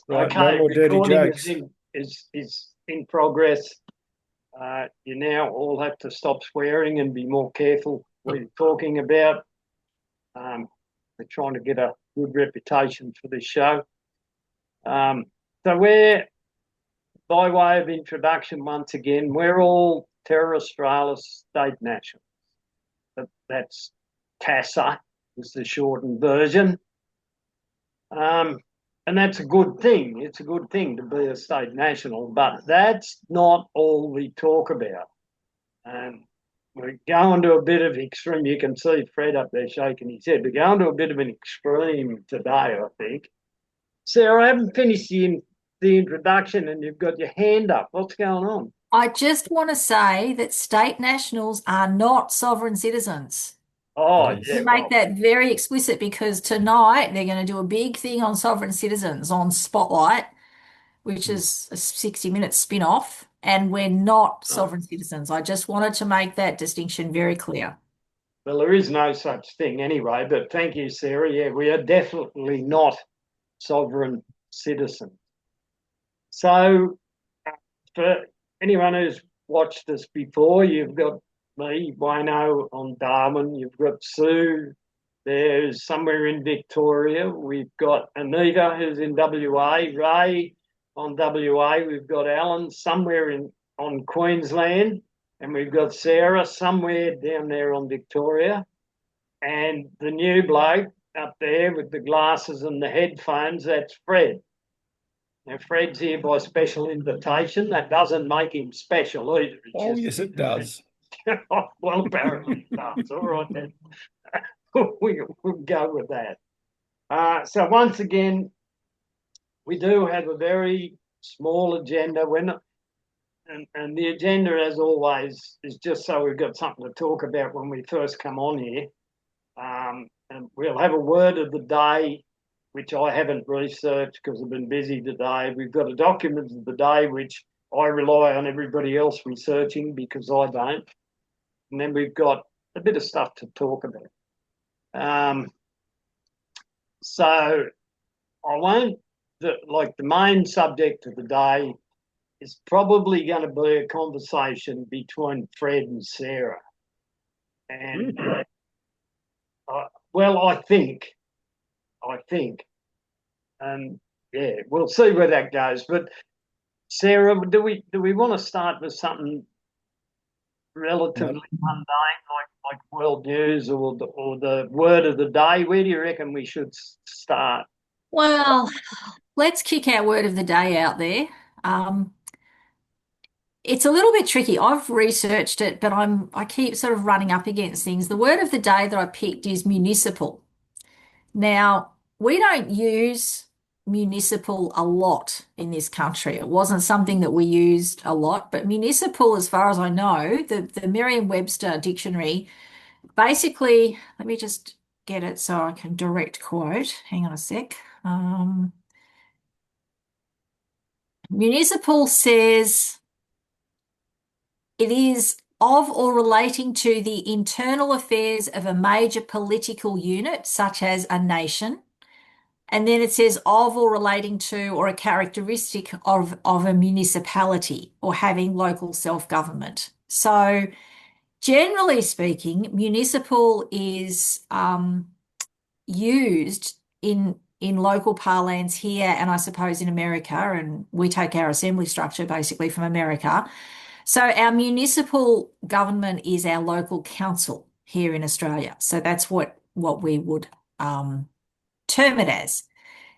Right, no Okay, more dirty recording jokes. is in progress. You now all have to stop swearing and be more careful what you're talking about. Um, we're trying to get a good reputation for this show. Um, so we're, by way of introduction, once again, we're all Terra Australis state nationals. That's TASA is the shortened version. Um, and that's a good thing. It's a good thing to be a state national, but that's not all we talk about. And we're going to a bit of extreme. You can see Fred up there shaking his head. We're going to a bit of an extreme today, I think. Sarah, I haven't finished the introduction and you've got your hand up. What's going on? I just want to say that state nationals are not sovereign citizens. Oh, To yeah, Yes. make well, that very explicit, because tonight they're going to do a big thing on sovereign citizens on Spotlight, which is a 60-minute spin-off, and we're not no. sovereign citizens. I just wanted to make that distinction very clear. Well, there is no such thing anyway, but thank you, Sarah. Yeah, we are definitely not sovereign citizens. So, for anyone who's watched us before, you've got me, Wayno on Darwin, you've got Sue, there's somewhere in Victoria, we've got Anita who's in WA, Ray on WA, we've got Alan somewhere in on Queensland, and we've got Sarah somewhere down there on Victoria, and the new bloke up there with the glasses and the headphones, that's Fred. Now, Fred's here by special invitation. That doesn't make him special either. It's Oh, just yes, it does. well, apparently it does. All right, then. We'll go with that. So once again, we do have a very small agenda. We're not, and the agenda, as always, is just so we've got something to talk about when we first come on here. And we'll have a word of the day, which I haven't researched because I've been busy today. We've got a document of the day, which I rely on everybody else researching because I don't. And then we've got a bit of stuff to talk about. So I won't, the main subject of the day is probably going to be a conversation between Fred and Sarah. And, well, I think, and yeah, we'll see where that goes. But Sarah, do we want to start with something relatively No, mundane, like world news or the word of the day? Where do you reckon we should start? Well, let's kick our word of the day out there. Um, it's a little bit tricky. I've researched it, but I keep sort of running up against things. The word of the day that I picked is municipal. Now, we don't use municipal a lot in this country. It wasn't something that we used a lot, but municipal, as far as I know, the Merriam-Webster dictionary, basically, let me just get it so I can direct quote. Hang on a sec. Municipal says it is of or relating to the internal affairs of a major political unit, such as a nation. And then it says of or relating to or a characteristic of a municipality or having local self-government. So generally speaking, municipal is used in local parlance here and I suppose in America, and we take our assembly structure basically from America. So our municipal government is our local council here in Australia. So that's what we would term it as.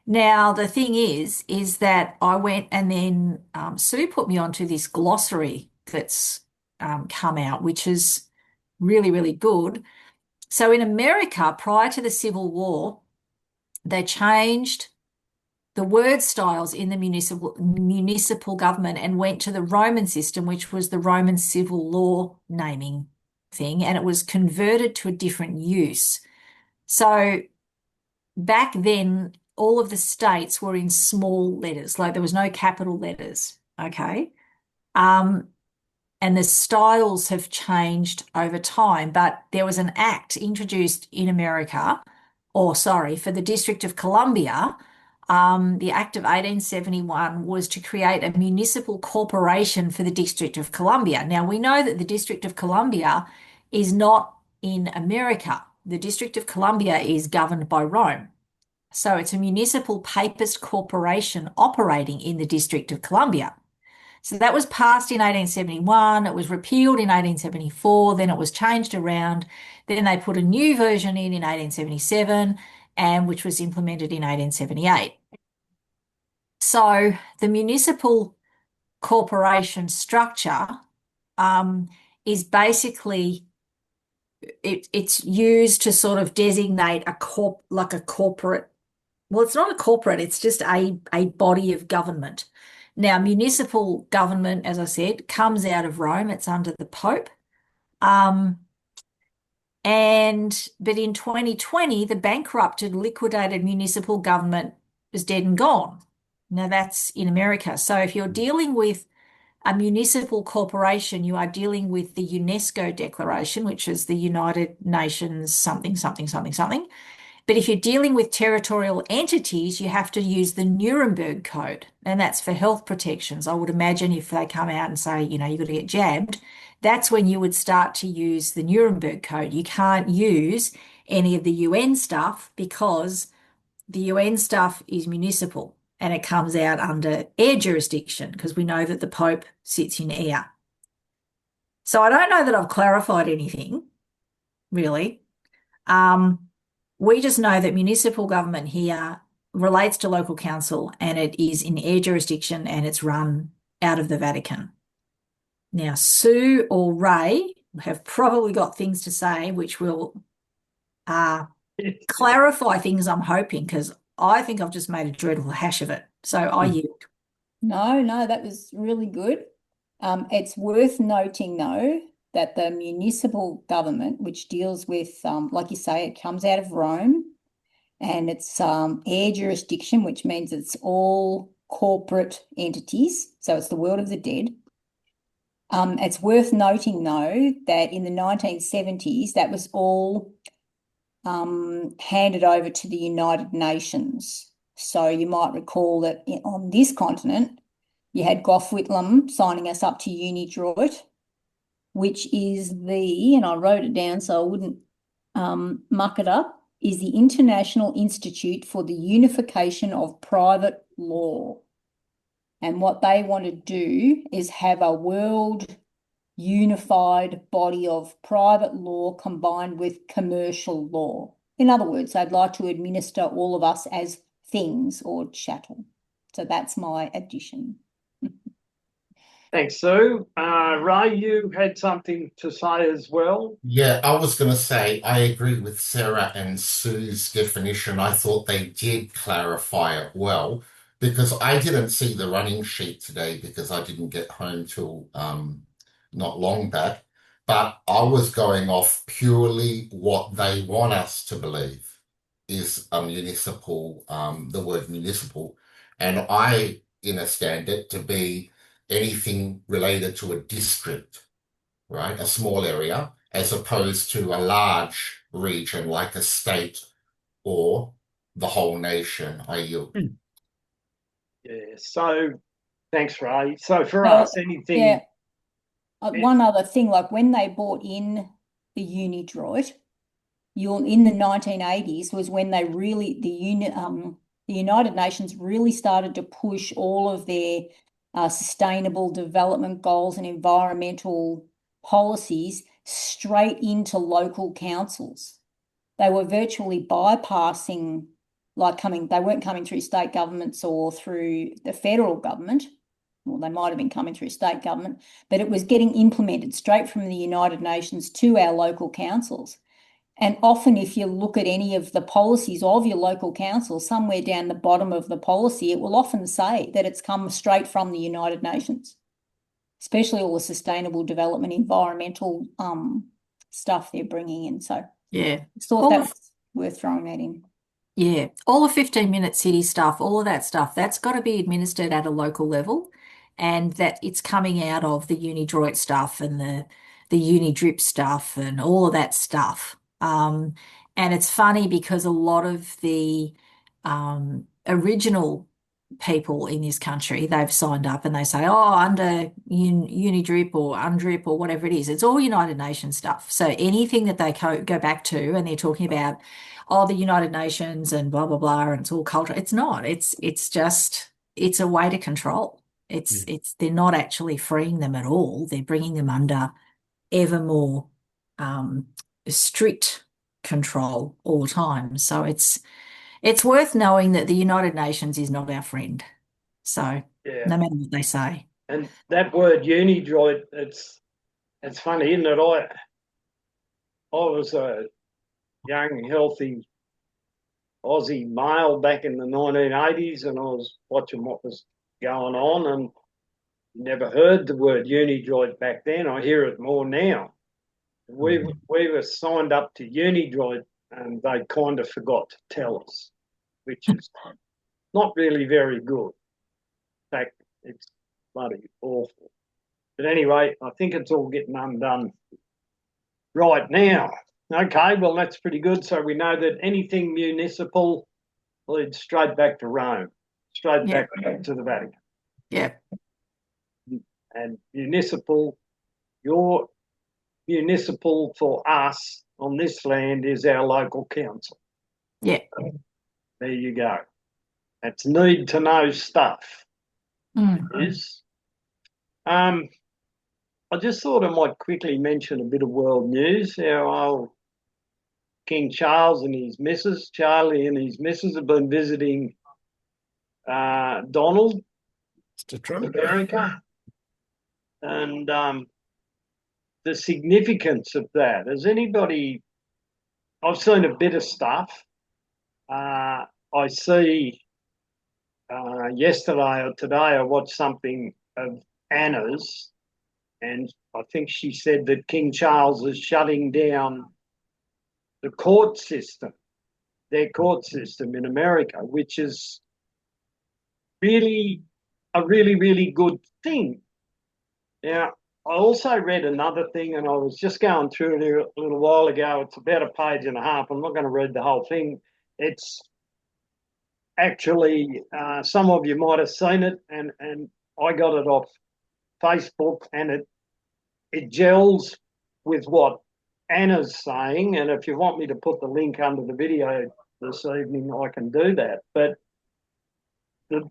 Now, the thing is that I went and then Sue put me onto this glossary that's come out, which is really, really good. So in America, prior to the Civil War, they changed the word styles in the municipal government and went to the Roman system, which was the Roman civil law naming thing, and it was converted to a different use. So back then, all of the states were in small letters, like there was no capital letters. Okay. Um, and the styles have changed over time, but there was an act introduced in America, or sorry, for the District of Columbia, the Act of 1871 was to create a municipal corporation for the District of Columbia. Now, we know that the District of Columbia is not in America. The District of Columbia is governed by Rome. So it's a municipal papist corporation operating in the District of Columbia. So that was passed in 1871, it was repealed in 1874, then it was changed around, then they put a new version in 1877, and which was implemented in 1878. So the municipal corporation structure is basically it's used to sort of designate a corporate. Well, it's not a corporate, it's just a body of government. Now, municipal government, as I said, comes out of Rome. It's under the Pope. But in 2020, the bankrupted, liquidated municipal government is dead and gone. Now, that's in America. So if you're dealing with a municipal corporation, you are dealing with the UNESCO Declaration, which is the United Nations something, something, something, something. But if you're dealing with territorial entities, you have to use the Nuremberg Code, and that's for health protections. I would imagine if they come out and say, you've got to get jabbed, that's when you would start to use the Nuremberg Code. You can't use any of the UN stuff because the UN stuff is municipal and it comes out under air jurisdiction because we know that the Pope sits in air. So I don't know that I've clarified anything, really. We just know that municipal government here relates to local council and it is in air jurisdiction and it's run out of the Vatican. Now, Sue or Ray have probably got things to say which will clarify things, I'm hoping, because I think I've just made a dreadful hash of it. So I yield. No, that was really good. It's worth noting, though, that the municipal government, which deals with, like you say, it comes out of Rome and it's air jurisdiction, which means it's all corporate entities. So it's the world of the dead. It's worth noting, though, that in the 1970s, that was all handed over to the United Nations. So you might recall that on this continent, you had Gough Whitlam signing us up to UniDroit, which is and I wrote it down so I wouldn't muck it up, is the International Institute for the Unification of Private Law. And what they want to do is have a world unified body of private law combined with commercial law. In other words, they'd like to administer all of us as things or chattel. So that's my addition. Thanks, Sue. Ray, you had something to say as well. Yeah, I was going to say I agree with Sarah and Sue's definition. I thought they did clarify it well because I didn't see the running sheet today because I didn't get home till not long back. But I was going off purely what they want us to believe is a municipal, the word municipal. And I understand it to be anything related to a district, right? A small area, as opposed to a large region like a state or the whole nation. I yield. Yeah, so thanks, Ray. So for us, anything... Yeah. One other thing, like when they brought in the UniDroit, in the 1980s was when they really, the United Nations really started to push all of their sustainable development goals and environmental policies straight into local councils. They were virtually bypassing, they weren't coming through state governments or through the federal government. Well, they might have been coming through state government, but it was getting implemented straight from the United Nations to our local councils. And often if you look at any of the policies of your local council, somewhere down the bottom of the policy, it will often say that it's come straight from the United Nations, especially all the sustainable development, environmental stuff they're bringing in. So yeah, I thought that was worth throwing that in. Yeah, all the 15-minute city stuff, all of that stuff, that's got to be administered at a local level, and that it's coming out of the UniDroit stuff and the UniDrip stuff and all of that stuff. And it's funny because a lot of the original people in this country, they've signed up and they say, oh, under UniDrip or UNDRIP or whatever it is, it's all United Nations stuff. So anything that they go back to and they're talking about, oh, the United Nations and blah, blah, blah, and it's all culture. It's not. It's just, it's a way to control. They're not actually freeing them at all. They're bringing them under ever more strict control all the time. So it's worth knowing that the United Nations is not our friend. So Yeah. no matter what they say. And that word unidroit, it's funny, isn't it? I was a young, healthy Aussie male back in the 1980s, and I was watching what was going on, and never heard the word unidroit back then. I hear it more now. We were signed up to unidroit, and they kind of forgot to tell us, which is not really very good. In fact, it's bloody awful. But anyway, I think it's all getting undone right now. Okay, well, that's pretty good. So we know that anything municipal leads straight back to Rome, straight back to the Vatican. Yeah. And municipal, your municipal for us on this land is our local council. Yeah. There you go. That's need to know stuff. Is. I just thought I might quickly mention a bit of world news. Our old King Charles and his missus, Charlie and his missus, have been visiting Donald, America. And the significance of that. Has anybody, I've seen a bit of stuff. I see yesterday or today I watched something of Anna's, and I think she said that King Charles is shutting down the court system, their court system in America, which is really a really, really good thing. Now, I also read another thing, and I was just going through it a little while ago. It's about a page and a half. I'm not going to read the whole thing. It's actually, some of you might have seen it, and I got it off Facebook, and it gels with what Anna's saying. And if you want me to put the link under the video this evening, I can do that. But the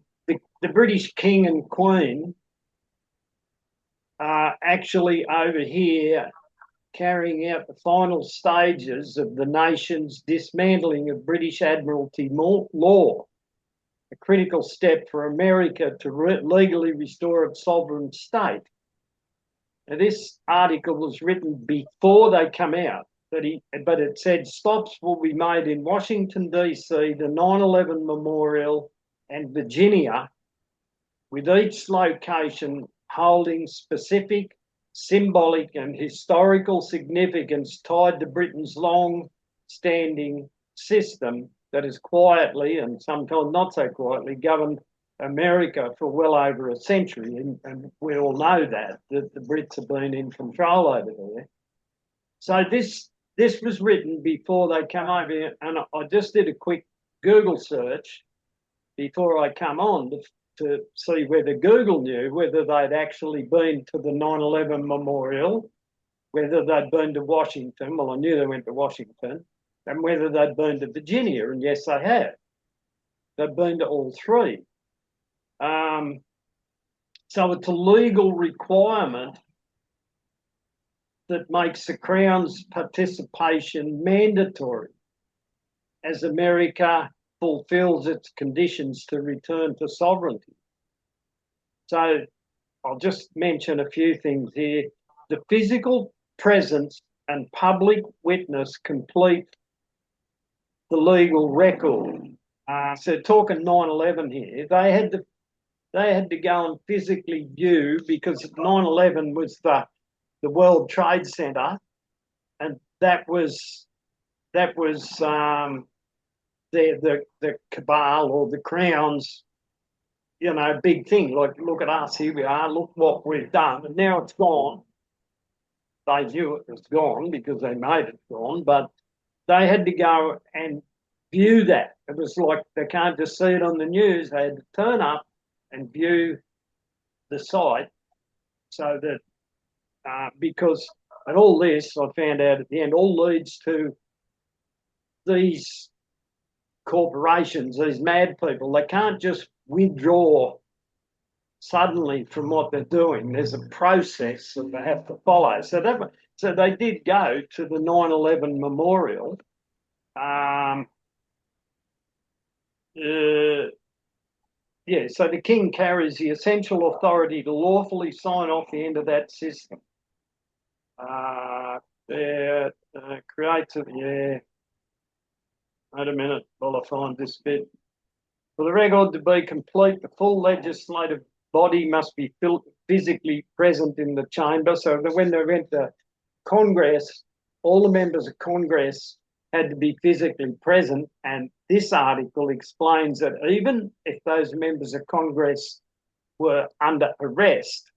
British King and Queen are actually over here carrying out the final stages of the nation's dismantling of British Admiralty law, a critical step for America to legally restore its sovereign state. Now, this article was written before they come out, but it said stops will be made in Washington, D.C., the 9/11 Memorial, and Virginia, with each location holding specific, symbolic and historical significance tied to Britain's long-standing system that has quietly and sometimes not so quietly governed America for well over a century. And we all know that the Brits have been in control over there. So this was written before they come over here, and I just did a quick Google search before I come on to see whether Google knew whether they'd actually been to the 9/11 Memorial, whether they'd been to Washington. Well, I knew they went to Washington, and whether they'd been to Virginia, and yes, they have. They've been to all three. So it's a legal requirement that makes the Crown's participation mandatory as America fulfills its conditions to return to sovereignty. So I'll just mention a few things here. The physical presence and public witness complete the legal record. So talking 9/11 here, they had to go and physically view, because 9/11 was the World Trade Center, and that was the cabal or the Crown's, big thing. Like, look at us, here we are, look what we've done, and now it's gone. They knew it was gone because they made it gone, but they had to go and view that. It was like they can't just see it on the news. They had to turn up and view the site so that, because, and all this I found out at the end, all leads to these corporations, these mad people. They can't just withdraw suddenly from what they're doing. There's a process that they have to follow. So they did go to the 9/11 memorial. So the king carries the essential authority to lawfully sign off the end of that system. Creates it, yeah. Wait a minute while I find this bit. For the record to be complete, the full legislative body must be physically present in the chamber. So that when they went to Congress, all the members of Congress had to be physically present. And this article explains that even if those members of Congress were under arrest,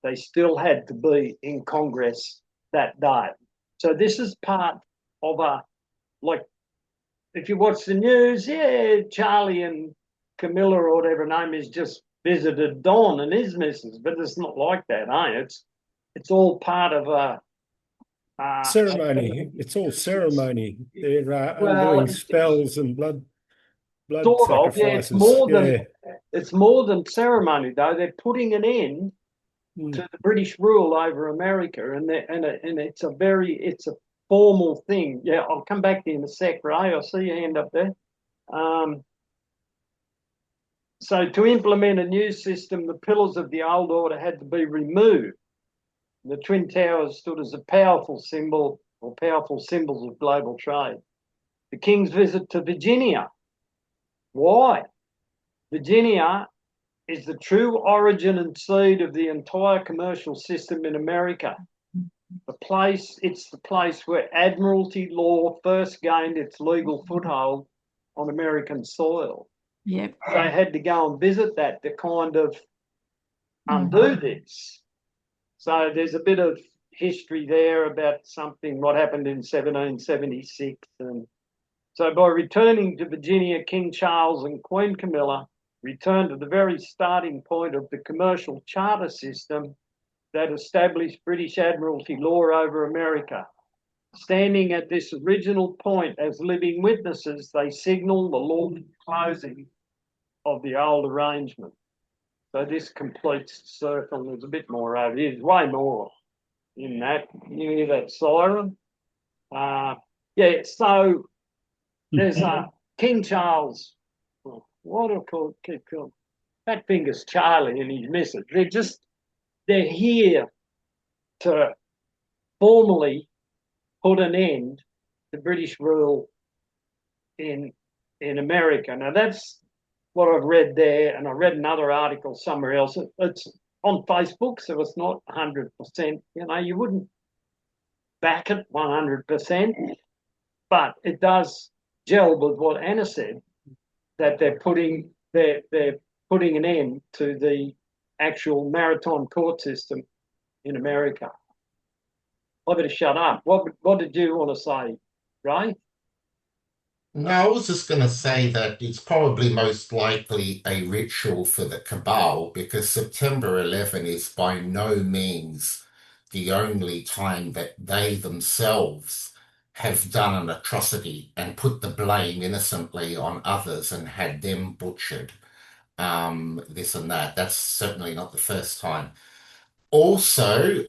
they still had to be in Congress that day. So this is part of if you watch the news, yeah, Charlie and Camilla or whatever her name is just visited Don and his missus, but it's not like that, eh? It's all part of a ceremony. It's all ceremony. They're undoing spells and blood sort of, yeah. sacrifices. It's more than ceremony, though. They're putting an end to the British rule over America, and it's a formal thing. Yeah, I'll come back to you in a sec, Ray. I see your hand up there. So to implement a new system, the pillars of the old order had to be removed. The Twin Towers stood as a powerful symbol or powerful symbols of global trade. The King's visit to Virginia. Why? Virginia is the true origin and seed of the entire commercial system in America. It's the place where Admiralty law first gained its legal foothold on American soil. Yep. They had to go and visit that to kind of undo this. So there's a bit of history there about what happened in 1776. And so by returning to Virginia, King Charles and Queen Camilla returned to the very starting point of the commercial charter system that established British Admiralty law over America. Standing at this original point as living witnesses, they signal the lawful closing of the old arrangement. So this completes the circle. There's a bit more over here. There's way more in that. You hear that siren? So there's King Charles. What do I keep calling? Fat Fingers Charlie and his missus. They're here to formally put an end to British rule in America. Now that's what I've read there, and I read another article somewhere else. It's on Facebook, so it's not 100%. You wouldn't back it 100%, but it does gel with what Anna said, that they're putting an end to the actual maritime court system in America. I better shut up. What did you want to say, Ray? No, I was just going to say that it's probably most likely a ritual for the cabal, because September 11 is by no means the only time that they themselves have done an atrocity and put the blame innocently on others and had them butchered. This and that. That's certainly not the first time. Also,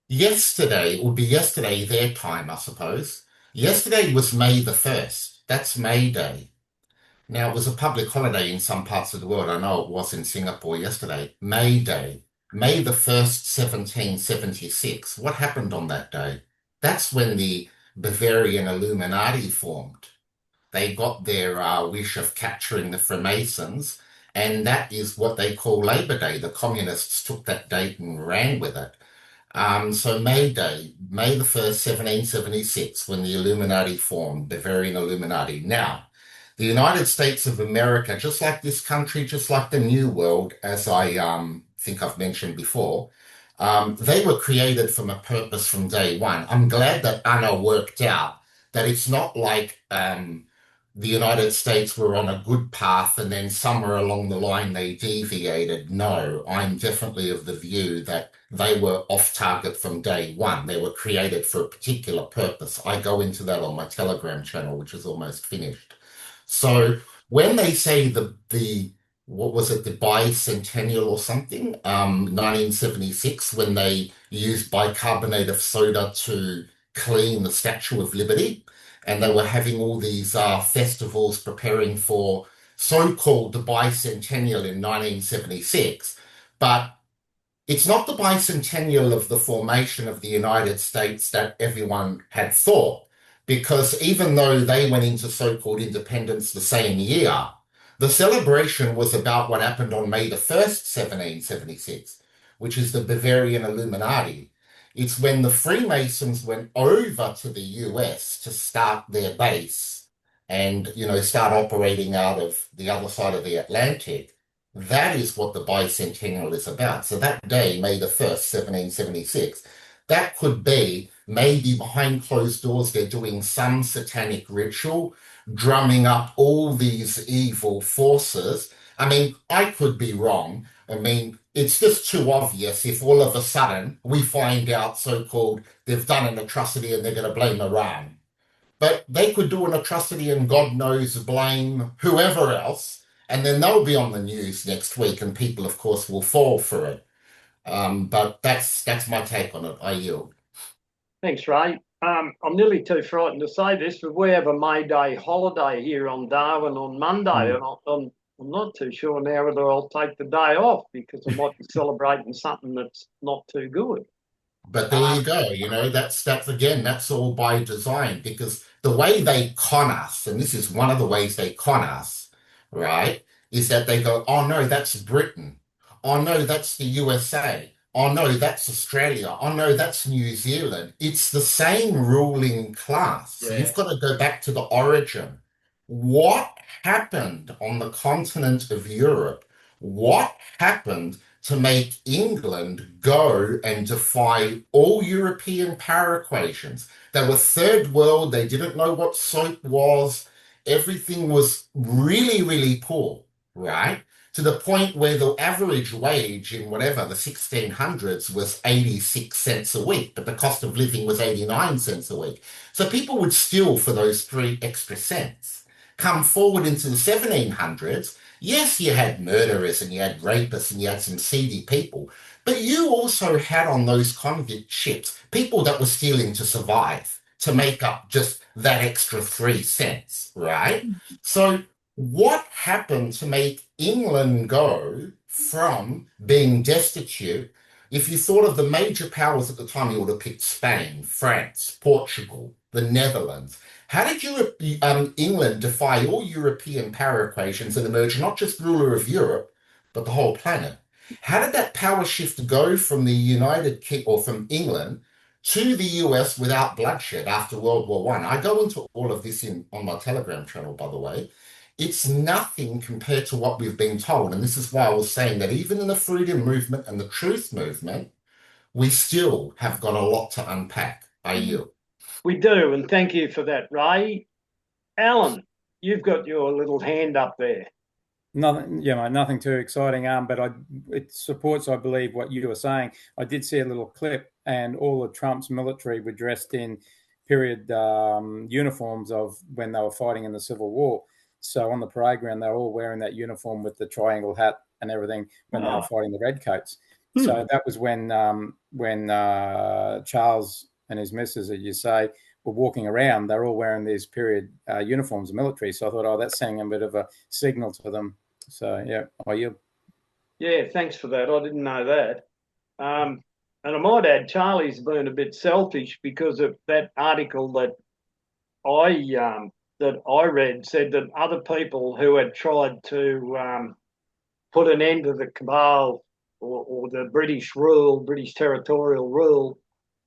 yesterday, it would be yesterday their time, I suppose. Yesterday was May the 1st. That's May Day. Now, it was a public holiday in some parts of the world. I know it was in Singapore yesterday. May Day. May the 1st, 1776. What happened on that day? That's when the Bavarian Illuminati formed. They got their wish of capturing the Freemasons, and that is what they call Labor Day. The communists took that date and ran with it. So May Day, May the 1st, 1776, when the Illuminati formed, Bavarian Illuminati. Now, the United States of America, just like this country, just like the New World, as I think I've mentioned before, they were created from a purpose from day one. I'm glad that Anna worked out that it's not like the United States were on a good path and then somewhere along the line they deviated. No, I'm definitely of the view that they were off target from day one. They were created for a particular purpose. I go into that on my Telegram channel, which is almost finished. So when they say the what was it, the bicentennial or something, 1976, when they used bicarbonate of soda to clean the Statue of Liberty, and they were having all these festivals preparing for so-called the bicentennial in 1976, but it's not the bicentennial of the formation of the United States that everyone had thought, because even though they went into so-called independence the same year, the celebration was about what happened on May the 1st, 1776, which is the Bavarian Illuminati. It's when the Freemasons went over to the US to start their base and, start operating out of the other side of the Atlantic. That is what the bicentennial is about. So that day, May the 1st, 1776, that could be maybe behind closed doors, they're doing some satanic ritual, drumming up all these evil forces. I mean, I could be wrong. I mean, it's just too obvious if all of a sudden we find out so-called they've done an atrocity and they're going to blame Iran. But they could do an atrocity and God knows blame whoever else, and then they'll be on the news next week and people, of course, will fall for it. But that's my take on it. I yield. Thanks, Ray. I'm nearly too frightened to say this, but we have a May Day holiday here on Darwin on Monday, and I'm not too sure now whether I'll take the day off because I might be celebrating something that's not too good. But there you go. That's again, that's all by design, because the way they con us, and this is one of the ways they con us, right, is that they go, oh no, that's Britain. Oh no, that's the USA. Oh no, that's Australia. Oh no, that's New Zealand. It's the same ruling class. So you've got to go back to the origin. What happened on the continent of Europe? What happened to make England go and defy all European power equations? They were third world. They didn't know what soap was. Everything was really, really poor, right? To the point where the average wage in whatever, the 1600s was 86 cents a week, but the cost of living was 89 cents a week. So people would steal for those 3 extra cents. Come forward into the 1700s, yes, you had murderers and you had rapists and you had some seedy people, but you also had on those convict ships people that were stealing to survive, to make up just that extra 3 cents, right? So what happened to make England go from being destitute? If you thought of the major powers at the time, you would have picked Spain, France, Portugal, the Netherlands. How did England defy all European power equations and emerge not just ruler of Europe, but the whole planet? How did that power shift go from the United Kingdom or from England to the US without bloodshed after World War I? I go into all of this on my Telegram channel, by the way. It's nothing compared to what we've been told. And this is why I was saying that even in the freedom movement and the truth movement, we still have got a lot to unpack. I yield. We do, and thank you for that, Ray. Alan, you've got your little hand up there. Nothing, mate, nothing too exciting. But it supports, I believe, what you were saying. I did see a little clip, and all of Trump's military were dressed in period uniforms of when they were fighting in the Civil War. So on the parade ground, they were all wearing that uniform with the triangle hat and everything when they were fighting the redcoats. So that was when Charles and his missus, as you say, were walking around. They're all wearing these period uniforms of military. So I thought, that's sending a bit of a signal to them. So, yeah, I yield. Yeah, thanks for that. I didn't know that. And I might add, Charlie's been a bit selfish because of that article that I read said that other people who had tried to put an end to the cabal or the British territorial rule,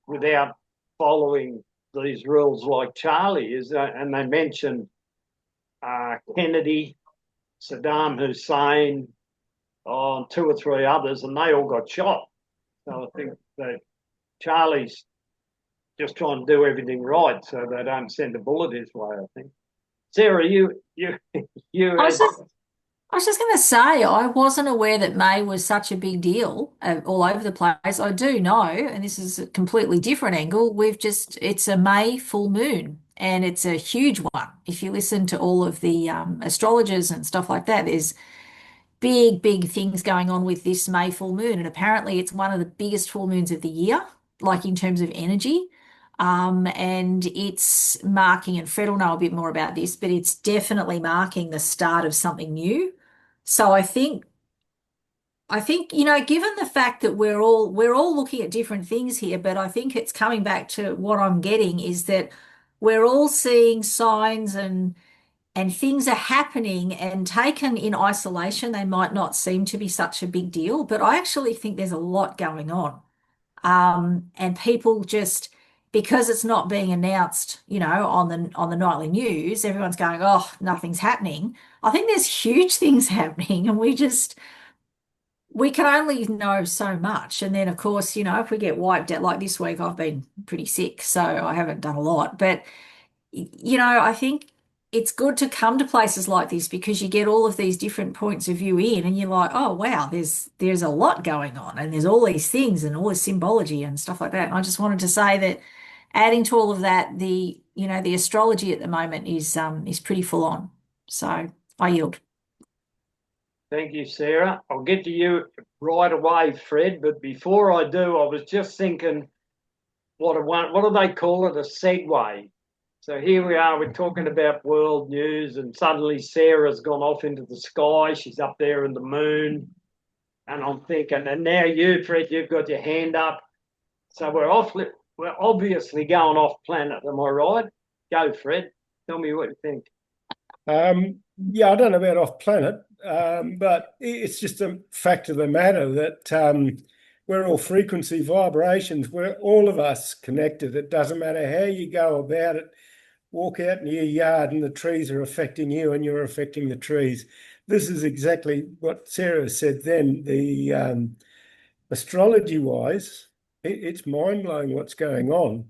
without following these rules like Charlie is, and they mentioned Kennedy, Saddam Hussein, and 2 or 3 others, and they all got shot. So I think that Charlie's just trying to do everything right so they don't send a bullet his way, I think. Sarah, you I was just, I was just going to say, I wasn't aware that May was such a big deal all over the place. I do know, and this is a completely different angle, it's a May full moon, and it's a huge one. If you listen to all of the astrologers and stuff like that, there's big things going on with this May full moon. And apparently it's one of the biggest full moons of the year, like in terms of energy. And it's marking, and Fred will know a bit more about this, but it's definitely marking the start of something new. So I think, given the fact that we're all looking at different things here, but I think it's coming back to what I'm getting is that we're all seeing signs and things are happening, and taken in isolation, they might not seem to be such a big deal, but I actually think there's a lot going on. And people just, because it's not being announced, on the nightly news, everyone's going, oh, nothing's happening. I think there's huge things happening, and we can only know so much. And then, of course, if we get wiped out like this week, I've been pretty sick, so I haven't done a lot. But, I think it's good to come to places like this because you get all of these different points of view in, and you're like, oh, wow, there's a lot going on, and there's all these things and all this symbology and stuff like that. And I just wanted to say that adding to all of that, the astrology at the moment is pretty full on. So I yield. Thank you, Sarah. I'll get to you right away, Fred. But before I do, I was just thinking, what do they call it? A segue. So here we are, we're talking about world news, and suddenly Sarah's gone off into the sky. She's up there in the moon. And I'm thinking, and now you, Fred, you've got your hand up. So we're obviously going off planet, am I right? Go, Fred. Tell me what you think. Yeah, I don't know about off planet, but it's just a fact of the matter that we're all frequency vibrations. We're all of us connected. It doesn't matter how you go about it. Walk out in your yard and the trees are affecting you and you're affecting the trees. This is exactly what Sarah said then. The astrology-wise, it's mind-blowing what's going on.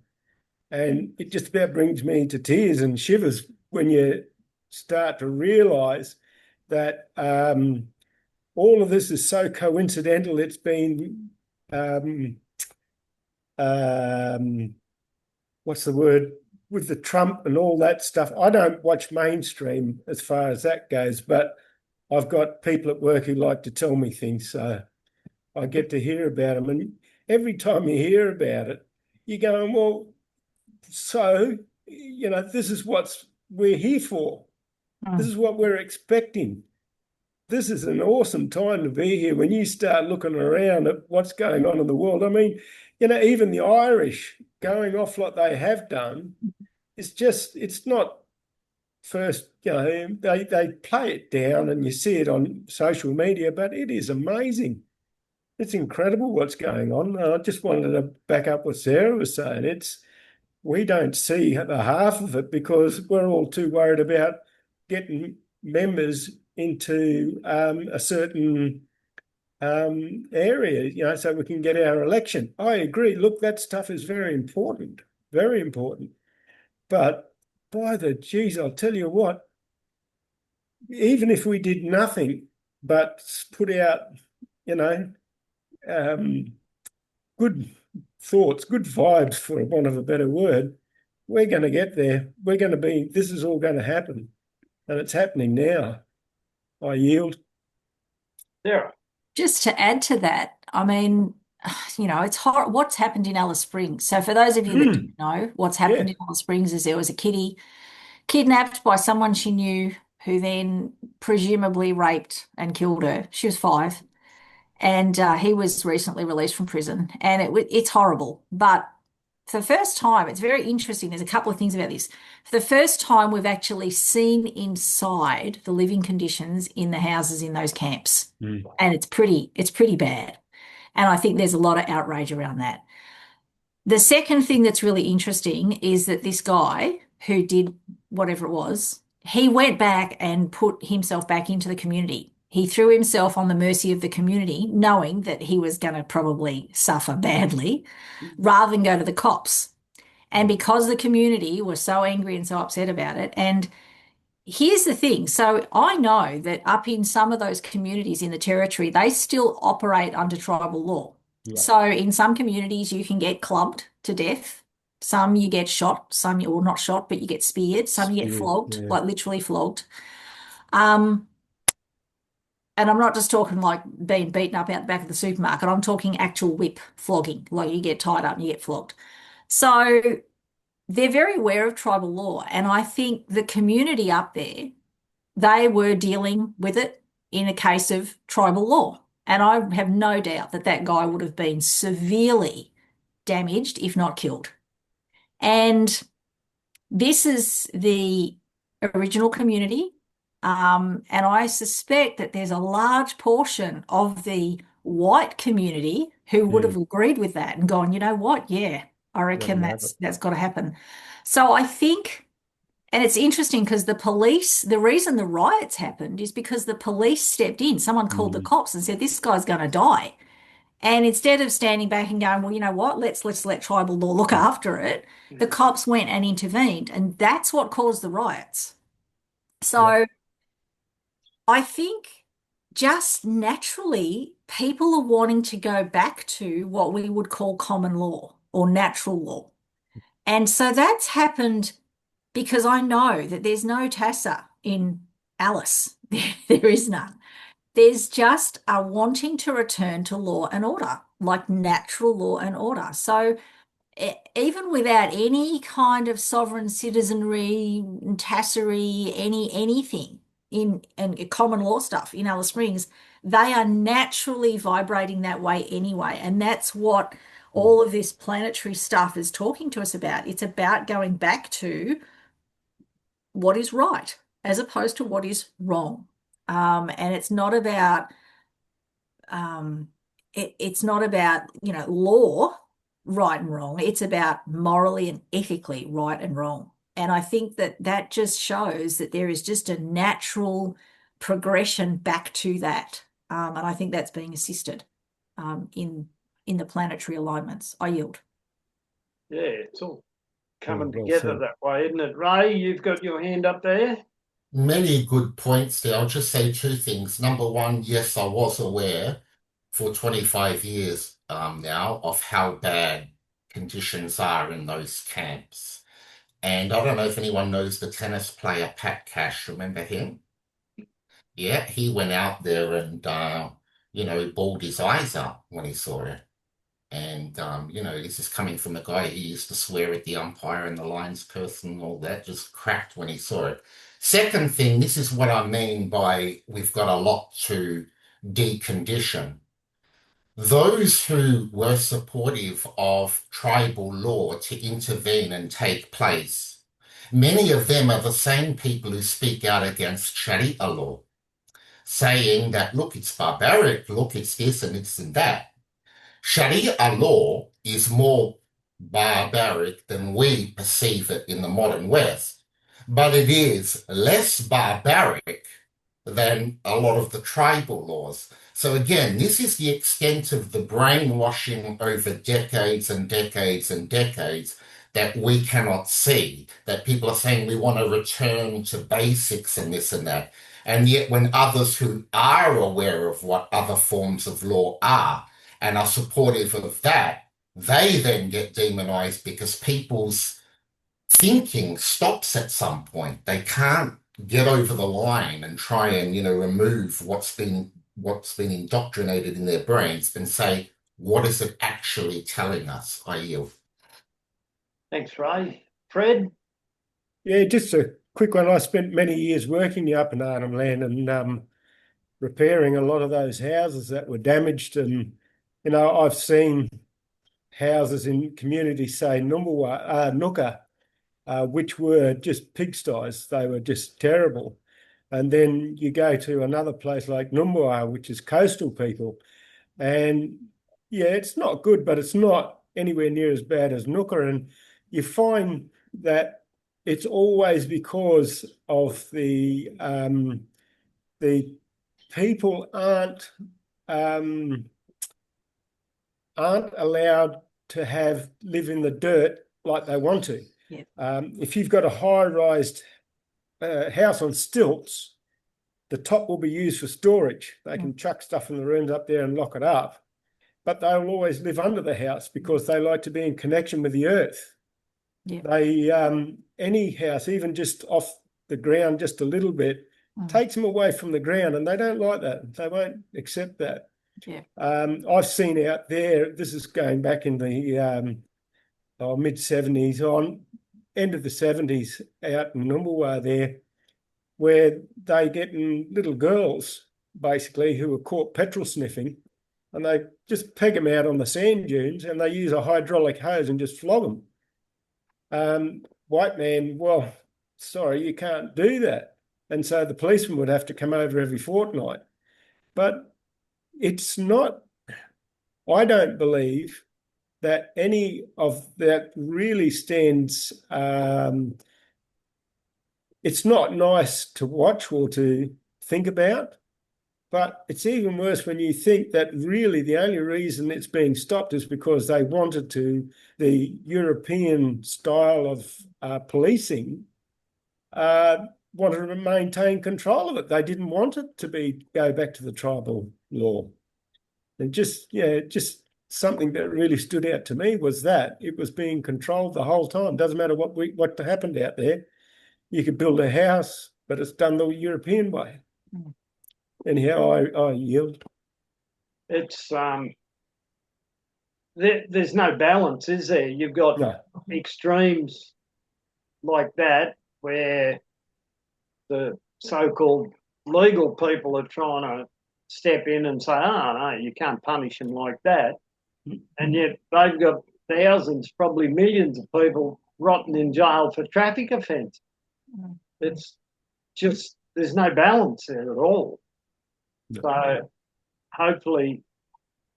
And it just about brings me to tears and shivers when you start to realise that all of this is so coincidental. It's been, what's the word, with the Trump and all that stuff. I don't watch mainstream as far as that goes, but I've got people at work who like to tell me things, so I get to hear about them. And every time you hear about it, you're going, well, so, this is what we're here for. This is what we're expecting. This is an awesome time to be here when you start looking around at what's going on in the world. I mean, even the Irish going off like they have done, it's not first, they play it down and you see it on social media, but it is amazing. It's incredible what's going on. I just wanted to back up what Sarah was saying. We don't see the half of it because we're all too worried about getting members into a certain area, so we can get our election. I agree. Look, that stuff is very important, very important. But by the geez, I'll tell you what, even if we did nothing but put out, good thoughts, good vibes, for want of a better word, we're going to get there. This is all going to happen. And it's happening now. I yield. Sarah. Just to add to that, I mean, it's hard what's happened in Alice Springs. So for those of you that don't know, what's happened in Alice Springs is there was a kitty kidnapped by someone she knew who then presumably raped and killed her. She was 5. And he was recently released from prison. And it's horrible. But for the first time, it's very interesting. There's a couple of things about this. For the first time, we've actually seen inside the living conditions in the houses in those camps. And it's pretty bad. And I think there's a lot of outrage around that. The second thing that's really interesting is that this guy who did whatever it was, he went back and put himself back into the community. He threw himself on the mercy of the community, knowing that he was going to probably suffer badly, rather than go to the cops. And because the community was so angry and so upset about it, and here's the thing. So I know that up in some of those communities in the territory, they still operate under tribal law. Yeah. So in some communities, you can get clubbed to death. Some you get shot, some or not shot, but you get speared. Some you get Speared, flogged, yeah. like literally flogged. And I'm not just talking like being beaten up out the back of the supermarket. I'm talking actual whip flogging, like you get tied up and you get flogged. So they're very aware of tribal law. And I think the community up there, they were dealing with it in a case of tribal law. And I have no doubt that that guy would have been severely damaged, if not killed. And this is the original community. And I suspect that there's a large portion of the white community who would have agreed with that and gone, you know what? Yeah, I reckon that's got to happen. So I think, and it's interesting because the police, the reason the riots happened is because the police stepped in. Someone called the cops and said, this guy's going to die. And instead of standing back and going, well, you know what, let's let tribal law look after it, the cops went and intervened. And that's what caused the riots. So I think just naturally, people are wanting to go back to what we would call common law or natural law. And so that's happened because I know that there's no TASA in Alice. There is none. There's just a wanting to return to law and order, like natural law and order. So even without any kind of sovereign citizenry, tassery, anything in common law stuff in Alice Springs, they are naturally vibrating that way anyway. And that's what all of this planetary stuff is talking to us about. It's about going back to what is right as opposed to what is wrong. And it's not about it's not about, you know, law, right and wrong. It's about morally and ethically right and wrong. And I think that that just shows that there is just a natural progression back to that. And I think that's being assisted in the planetary alignments. I yield. Yeah, it's all coming well together said. that way, isn't it? Ray, you've got your hand up there. Many good points there. I'll just say two things. Number one, yes, I was aware for 25 years now of how bad conditions are in those camps. And I don't know if anyone knows the tennis player Pat Cash. Remember him? Yeah, he went out there and, bawled his eyes out when he saw it. And, this is coming from a guy who used to swear at the umpire and the lines person and all that, just cracked when he saw it. Second thing, this is what I mean by we've got a lot to decondition. Those who were supportive of tribal law to intervene and take place, many of them are the same people who speak out against Sharia law, saying that, look, it's barbaric, look, it's this and it's and that. Sharia law is more barbaric than we perceive it in the modern West, but it is less barbaric than a lot of the tribal laws. So again, this is the extent of the brainwashing over decades and decades and decades that we cannot see, that people are saying we want to return to basics and this and that. And yet when others who are aware of what other forms of law are and are supportive of that, they then get demonized because people's thinking stops at some point. They can't get over the line and try and, remove what's been indoctrinated in their brains and say, what is it actually telling us? I yield. Thanks, Ray. Fred? Yeah, just a quick one. I spent many years working the Upper Arnhem Land and repairing a lot of those houses that were damaged. And, I've seen houses in communities, say, Nooka, which were just pigsties. They were just terrible. And then you go to another place like Numbwa, which is coastal people. And yeah, it's not good, but it's not anywhere near as bad as Nooka. And you find that it's always because of the people aren't allowed to live in the dirt like they want to. Yeah. If you've got a high-rise house on stilts, the top will be used for storage. They can chuck stuff in the rooms up there and lock it up, but they'll always live under the house because they like to be in connection with the earth. Yeah. They any house, even just off the ground just a little bit, takes them away from the ground, and they don't like that. They won't accept that. Yeah. I've seen out there, this is going back in the mid-70s, on end of the 70s, out in Numbulwar there, where they getting little girls, basically, who were caught petrol sniffing, and they just peg them out on the sand dunes, and they use a hydraulic hose and just flog them. White man, well, sorry, you can't do that. And so the policeman would have to come over every fortnight. But it's not, I don't believe that any of that really stands, it's not nice to watch or to think about, but it's even worse when you think that really the only reason it's being stopped is because they wanted to, the European style of policing, wanted to maintain control of it. They didn't want it to go back to the tribal law. And just something that really stood out to me was that it was being controlled the whole time. Doesn't matter what happened out there. You could build a house, but it's done the European way. Anyhow, I yield. It's there's no balance, is there? You've got extremes like that where the so-called legal people are trying to step in and say, oh, no, you can't punish them like that. And yet they've got thousands, probably millions of people rotting in jail for traffic offence. It's just, there's no balance there at all. So hopefully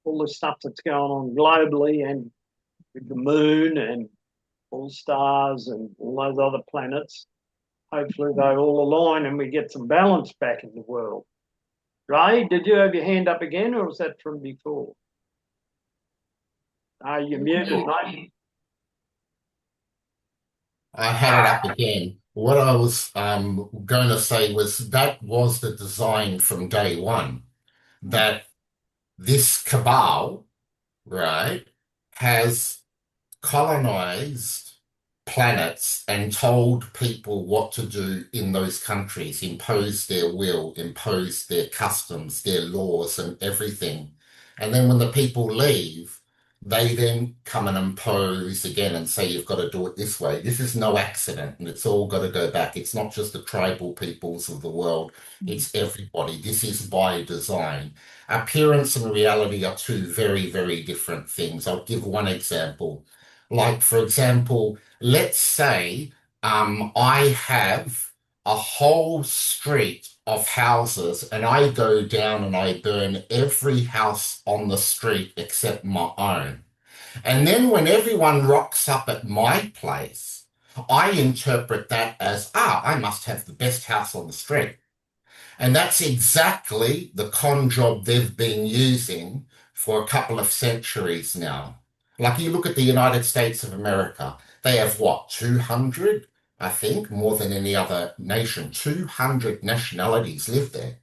all the stuff that's going on globally and with the moon and all stars and all those other planets, hopefully they all align and we get some balance back in the world. Ray, did you have your hand up again, or was that from before? You're muted, mate. I had it up again. What I was going to say was that was the design from day one, that this cabal, right, has colonized planets and told people what to do in those countries, imposed their will, imposed their customs, their laws and everything. And then when the people leave, they then come and impose again and say, you've got to do it this way. This is no accident, and it's all got to go back. It's not just the tribal peoples of the world. It's everybody. This is by design. Appearance and reality are two very, very different things. I'll give one example. Like, for example, let's say I have a whole street of houses and I go down and I burn every house on the street except my own. And then when everyone rocks up at my place, I interpret that as, I must have the best house on the street. And that's exactly the con job they've been using for a couple of centuries now. Like you look at the United States of America, they have what, 200? I think, more than any other nation. 200 nationalities live there.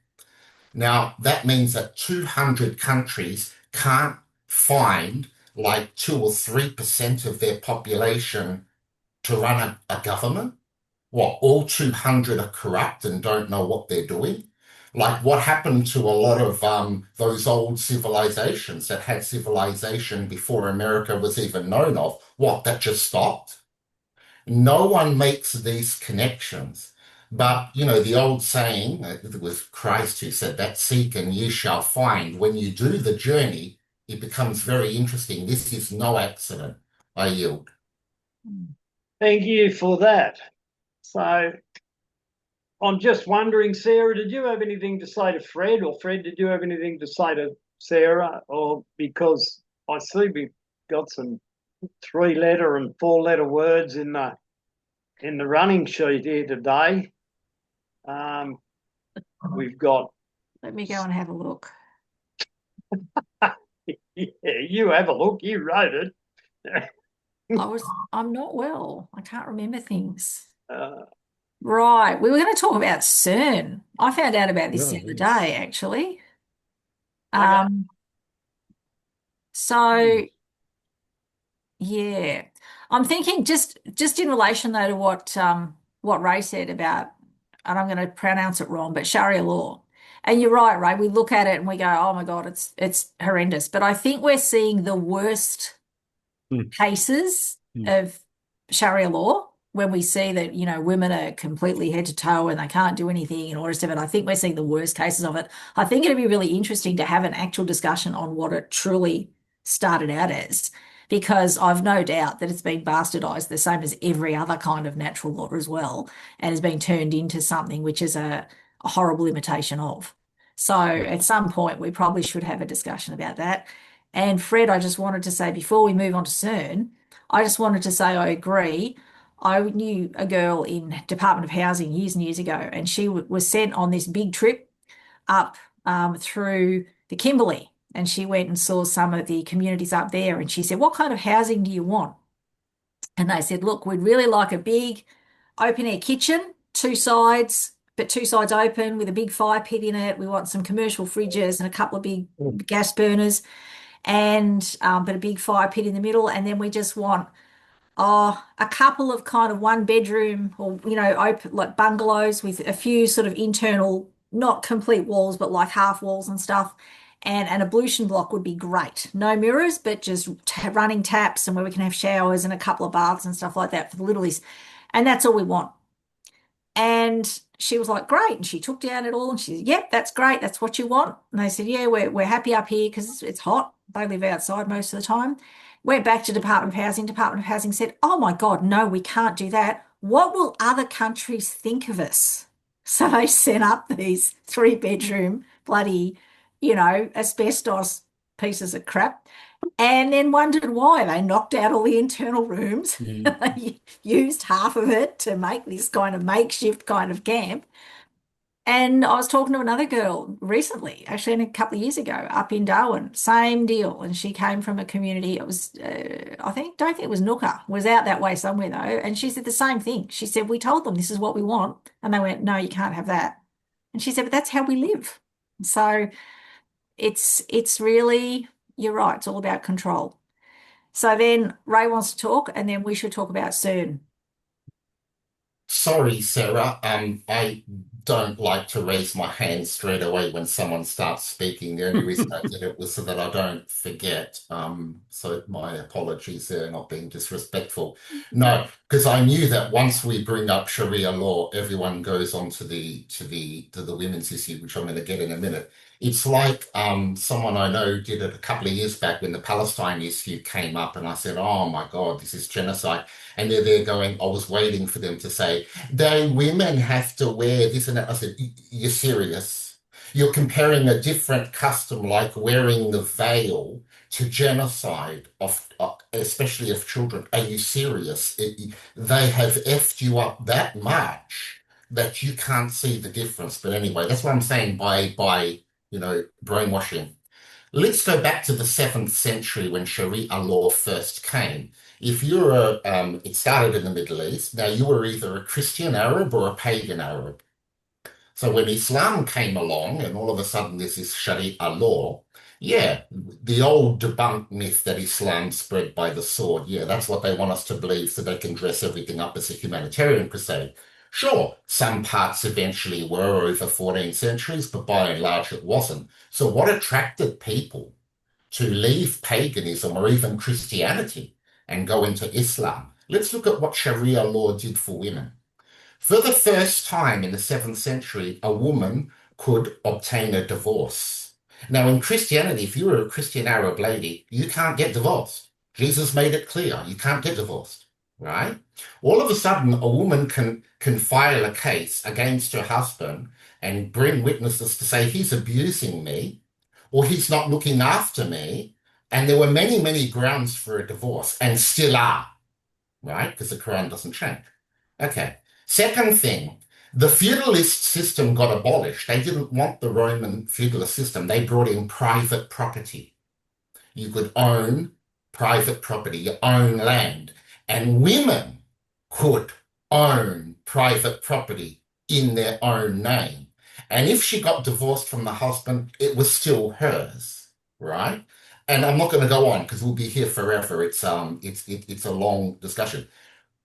Now, that means that 200 countries can't find like 2 or 3% of their population to run a government. What, all 200 are corrupt and don't know what they're doing? Like what happened to a lot of those old civilizations that had civilization before America was even known of? What, that just stopped? No one makes these connections. But, you know, the old saying, it was Christ who said that, seek and ye shall find. When you do the journey, it becomes very interesting. This is no accident. I yield. Thank you for that. So I'm just wondering, Sarah, did you have anything to say to Fred, or Fred, did you have anything to say to Sarah? Or because I see we've got some 3-letter and 4-letter words in the running sheet here today. We've got. Let me go and have a look. Yeah, you have a look. You wrote it. I'm not well. I can't remember things. Uh, Right. We were going to talk about CERN. I found out about this Oh, the other yes. day, actually. okay. Um, so yeah, I'm thinking just in relation though to what Ray said about, and I'm going to pronounce it wrong, but Sharia law. And you're right, Ray. We look at it and we go, "Oh my God, it's horrendous." But I think we're seeing the worst Mm. cases Mm. of Sharia law when we see that, women are completely head to toe and they can't do anything and all the rest of it. I think we're seeing the worst cases of it. I think it'd be really interesting to have an actual discussion on what it truly started out as, because I've no doubt that it's been bastardized the same as every other kind of natural law as well, and has been turned into something which is a horrible imitation of. So at some point, we probably should have a discussion about that. And Fred, I just wanted to say before we move on to CERN, I just wanted to say I agree. I knew a girl in Department of Housing years and years ago, and she was sent on this big trip up through the Kimberley, and she went and saw some of the communities up there. And she said, "What kind of housing do you want?" And they said, "Look, we'd really like a big open air kitchen, two sides, but two sides open with a big fire pit in it. We want some commercial fridges and a couple of big gas burners, and but a big fire pit in the middle. And then we just want a couple of kind of one bedroom or open like bungalows with a few sort of internal, not complete walls, but like half walls and stuff. And an ablution block would be great. No mirrors, but just running taps and where we can have showers and a couple of baths and stuff like that for the littlies. And that's all we want." And she was like, "Great." And she took down it all and she said, "Yep, that's great. That's what you want." And they said, "Yeah, we're happy up here because it's hot. They live outside most of the time." Went back to Department of Housing. Department of Housing said, "Oh my God, no, we can't do that. What will other countries think of us?" So they sent up these three-bedroom bloody, asbestos pieces of crap, and then wondered why. They knocked out all the internal rooms, used half of it to make this kind of makeshift kind of camp. And I was talking to another girl recently, actually, a couple of years ago, up in Darwin, same deal. And she came from a community. It was, don't think it was Nooka, was out that way somewhere though. And she said the same thing. She said, "We told them this is what we want." And they went, "No, you can't have that." And she said, "But that's how we live." So it's really, you're right. It's all about control. So then Ray wants to talk, and then we should talk about CERN. Sorry, Sarah. I don't like to raise my hand straight away when someone starts speaking. The only reason I did it was so that I don't forget. So my apologies there, not being disrespectful. No, because I knew that once we bring up Sharia law, everyone goes on to the women's issue, which I'm going to get in a minute. It's like someone I know did it a couple of years back when the Palestine issue came up, and I said, "Oh my God, this is genocide." And they're there going, I was waiting for them to say, "They women have to wear this and that." I said, "You're serious? You're comparing a different custom like wearing the veil to genocide of, especially of children. Are you serious? They have effed you up that much that you can't see the difference." But anyway, that's what I'm saying by brainwashing. Let's go back to the 7th century when Sharia law first came. If you're it started in the Middle East. Now you were either a Christian Arab or a pagan Arab. So when Islam came along and all of a sudden this is Sharia law, yeah, the old debunked myth that Islam spread by the sword, yeah, that's what they want us to believe so they can dress everything up as a humanitarian crusade. Sure, some parts eventually were over 14 centuries, but by and large it wasn't. So what attracted people to leave paganism or even Christianity and go into Islam? Let's look at what Sharia law did for women. For the first time in the 7th century, a woman could obtain a divorce. Now, in Christianity, if you were a Christian Arab lady, you can't get divorced. Jesus made it clear you can't get divorced, right? All of a sudden, a woman can file a case against her husband and bring witnesses to say he's abusing me or he's not looking after me. And there were many, many grounds for a divorce and still are, right? Because the Quran doesn't change. Okay. Second thing, the feudalist system got abolished. They didn't want the Roman feudalist system. They brought in private property. You could own private property, your own land. and women could own private property in their own name. And if she got divorced from the husband, it was still hers, right? And I'm not going to go on because we'll be here forever. It's a long discussion.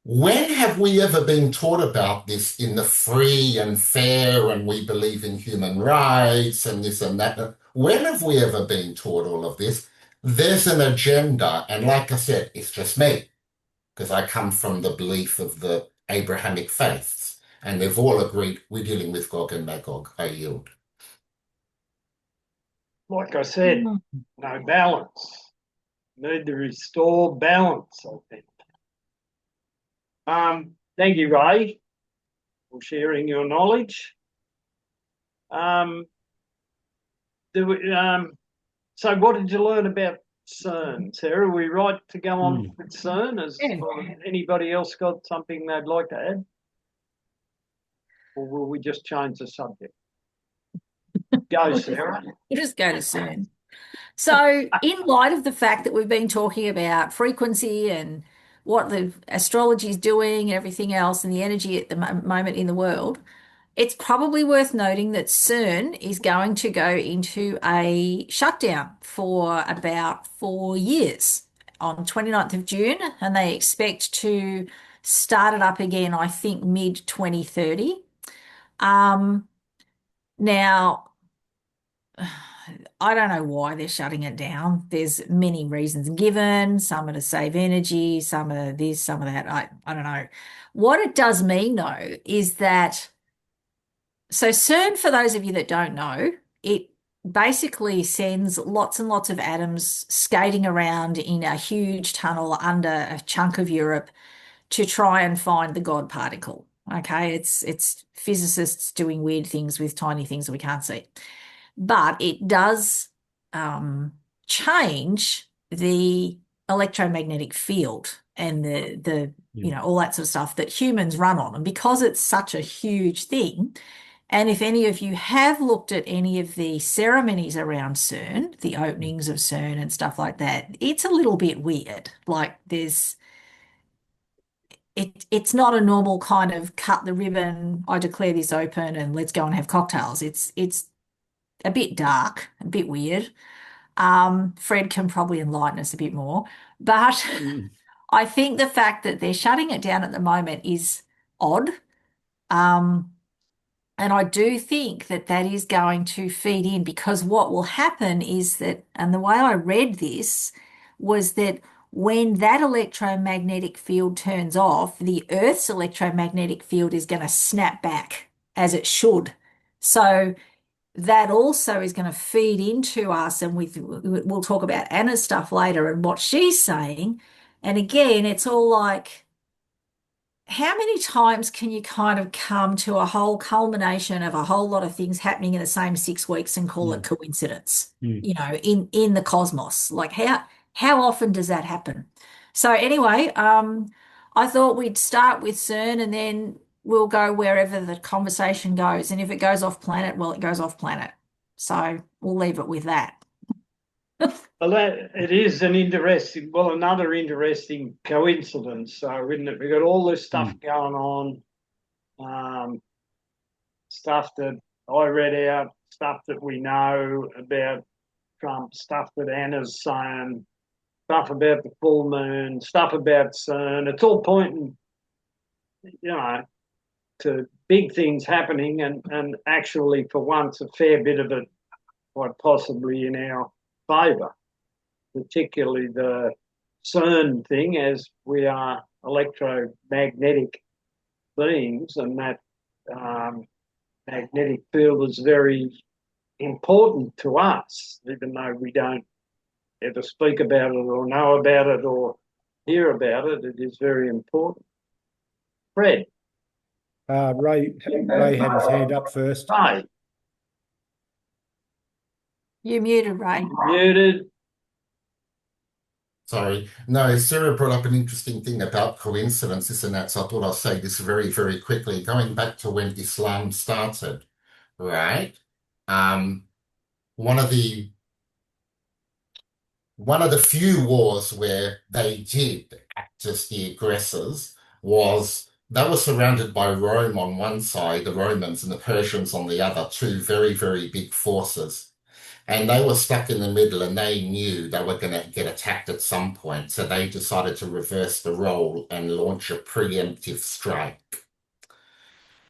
When have we ever been taught about this in the free and fair and we believe in human rights and this and that? When have we ever been taught all of this? There's an agenda, and like I said, it's just me because I come from the belief of the Abrahamic faiths, and they've all agreed we're dealing with Gog and Magog. I yield. Like I said, no balance. Need to restore balance, I think. Thank you, Ray, for sharing your knowledge. So what did you learn about CERN, Sarah? Are we right to go on with CERN? Anybody else got something they'd like to add? Or will we just change the subject? Go, Sarah. You just go to CERN. So, in light of the fact that we've been talking about frequency and what the astrology is doing and everything else and the energy at the moment in the world, it's probably worth noting that CERN is going to go into a shutdown for about 4 years on 29th of June, and they expect to start it up again, I think, mid-2030. Now, I don't know why they're shutting it down. There's many reasons given. Some are to save energy, some are this, some are that. I don't know. What it does mean, though, is that so CERN, for those of you that don't know, it basically sends lots and lots of atoms skating around in a huge tunnel under a chunk of Europe to try and find the God particle. Okay, it's physicists doing weird things with tiny things that we can't see. But it does change the electromagnetic field and the all that sort of stuff that humans run on. And because it's such a huge thing, and if any of you have looked at any of the ceremonies around CERN, the openings of CERN and stuff like that, it's a little bit weird. Like it's not a normal kind of cut the ribbon, I declare this open and let's go and have cocktails. It's a bit dark, a bit weird. Fred can probably enlighten us a bit more. But I think the fact that they're shutting it down at the moment is odd. And I do think that that is going to feed in, because what will happen is that, and the way I read this was that when that electromagnetic field turns off, the Earth's electromagnetic field is going to snap back as it should. So that also is going to feed into us, and we'll talk about Anna's stuff later and what she's saying. And again, it's all like, how many times can you kind of come to a whole culmination of a whole lot of things happening in the same 6 weeks and call it coincidence, in the cosmos? Like how often does that happen? So anyway, I thought we'd start with CERN and then we'll go wherever the conversation goes. And if it goes off planet, well, it goes off planet. So we'll leave it with that. Well, it is another interesting coincidence. So, isn't it? We've got all this stuff going on, stuff that I read out, stuff that we know about Trump, stuff that Anna's saying, stuff about the full moon, stuff about CERN. It's all pointing, to big things happening, and actually, for once, a fair bit of it quite possibly in our favour, particularly the CERN thing, as we are electromagnetic beings, and that magnetic field is very important to us, even though we don't ever speak about it or know about it or hear about it. It is very important. Fred. Ray had his hand up first. Ray. You're muted, Ray. Muted. Sorry. No, Sarah brought up an interesting thing about coincidence, this and that, so I thought I'll say this very, very quickly. Going back to when Islam started, right? One of the few wars where they did act as the aggressors was they were surrounded by Rome on one side, the Romans, and the Persians on the other, two very, very big forces. And they were stuck in the middle and they knew they were going to get attacked at some point. So they decided to reverse the role and launch a preemptive strike.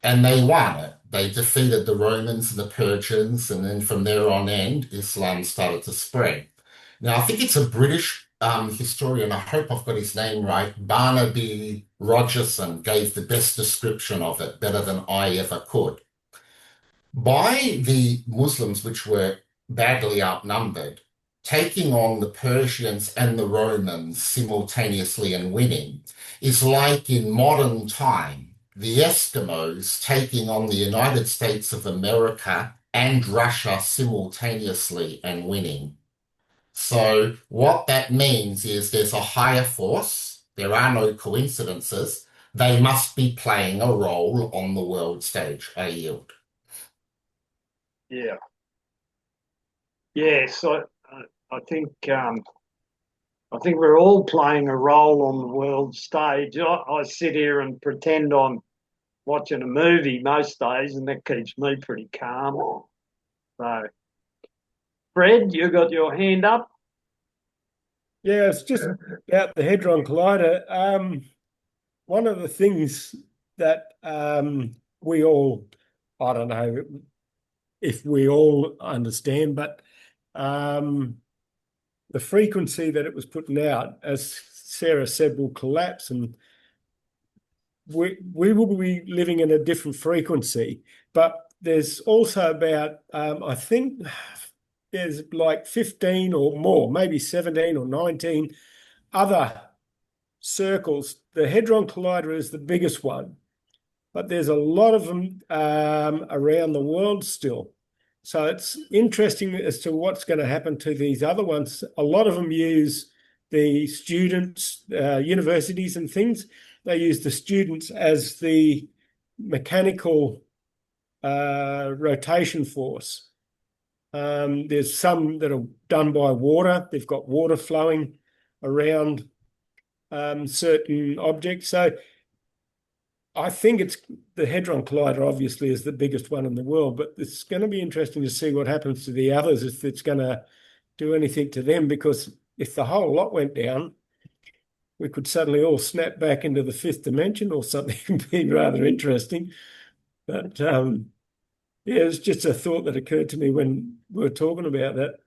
And they won it. They defeated the Romans and the Persians, and then from there on end, Islam started to spread. Now, I think it's a British historian, I hope I've got his name right, Barnaby Rogerson gave the best description of it, better than I ever could. By the Muslims, which were badly outnumbered, taking on the Persians and the Romans simultaneously and winning is like in modern time the Eskimos taking on the United States of America and Russia simultaneously and winning. So what that means is there's a higher force, there are no coincidences, they must be playing a role on the world stage. I yield. Yeah. Yes, I think we're all playing a role on the world stage. I sit here and pretend I'm watching a movie most days, and that keeps me pretty calm. So, Fred, you got your hand up? Yeah, it's just about the Hadron Collider. One of the things that we all, I don't know if we all understand, but the frequency that it was putting out, as Sarah said, will collapse, and we will be living in a different frequency. But there's also about, I think there's like 15 or more, maybe 17 or 19 other circles. The Hadron Collider is the biggest one, but there's a lot of them around the world still. So it's interesting as to what's going to happen to these other ones. A lot of them use the students, universities and things. They use the students as the mechanical rotation force. There's some that are done by water. They've got water flowing around certain objects. So I think it's the Hadron Collider obviously is the biggest one in the world, but it's going to be interesting to see what happens to the others, if it's going to do anything to them, because if the whole lot went down, we could suddenly all snap back into the fifth dimension or something. It'd be rather interesting. But yeah, it's just a thought that occurred to me when we were talking about that.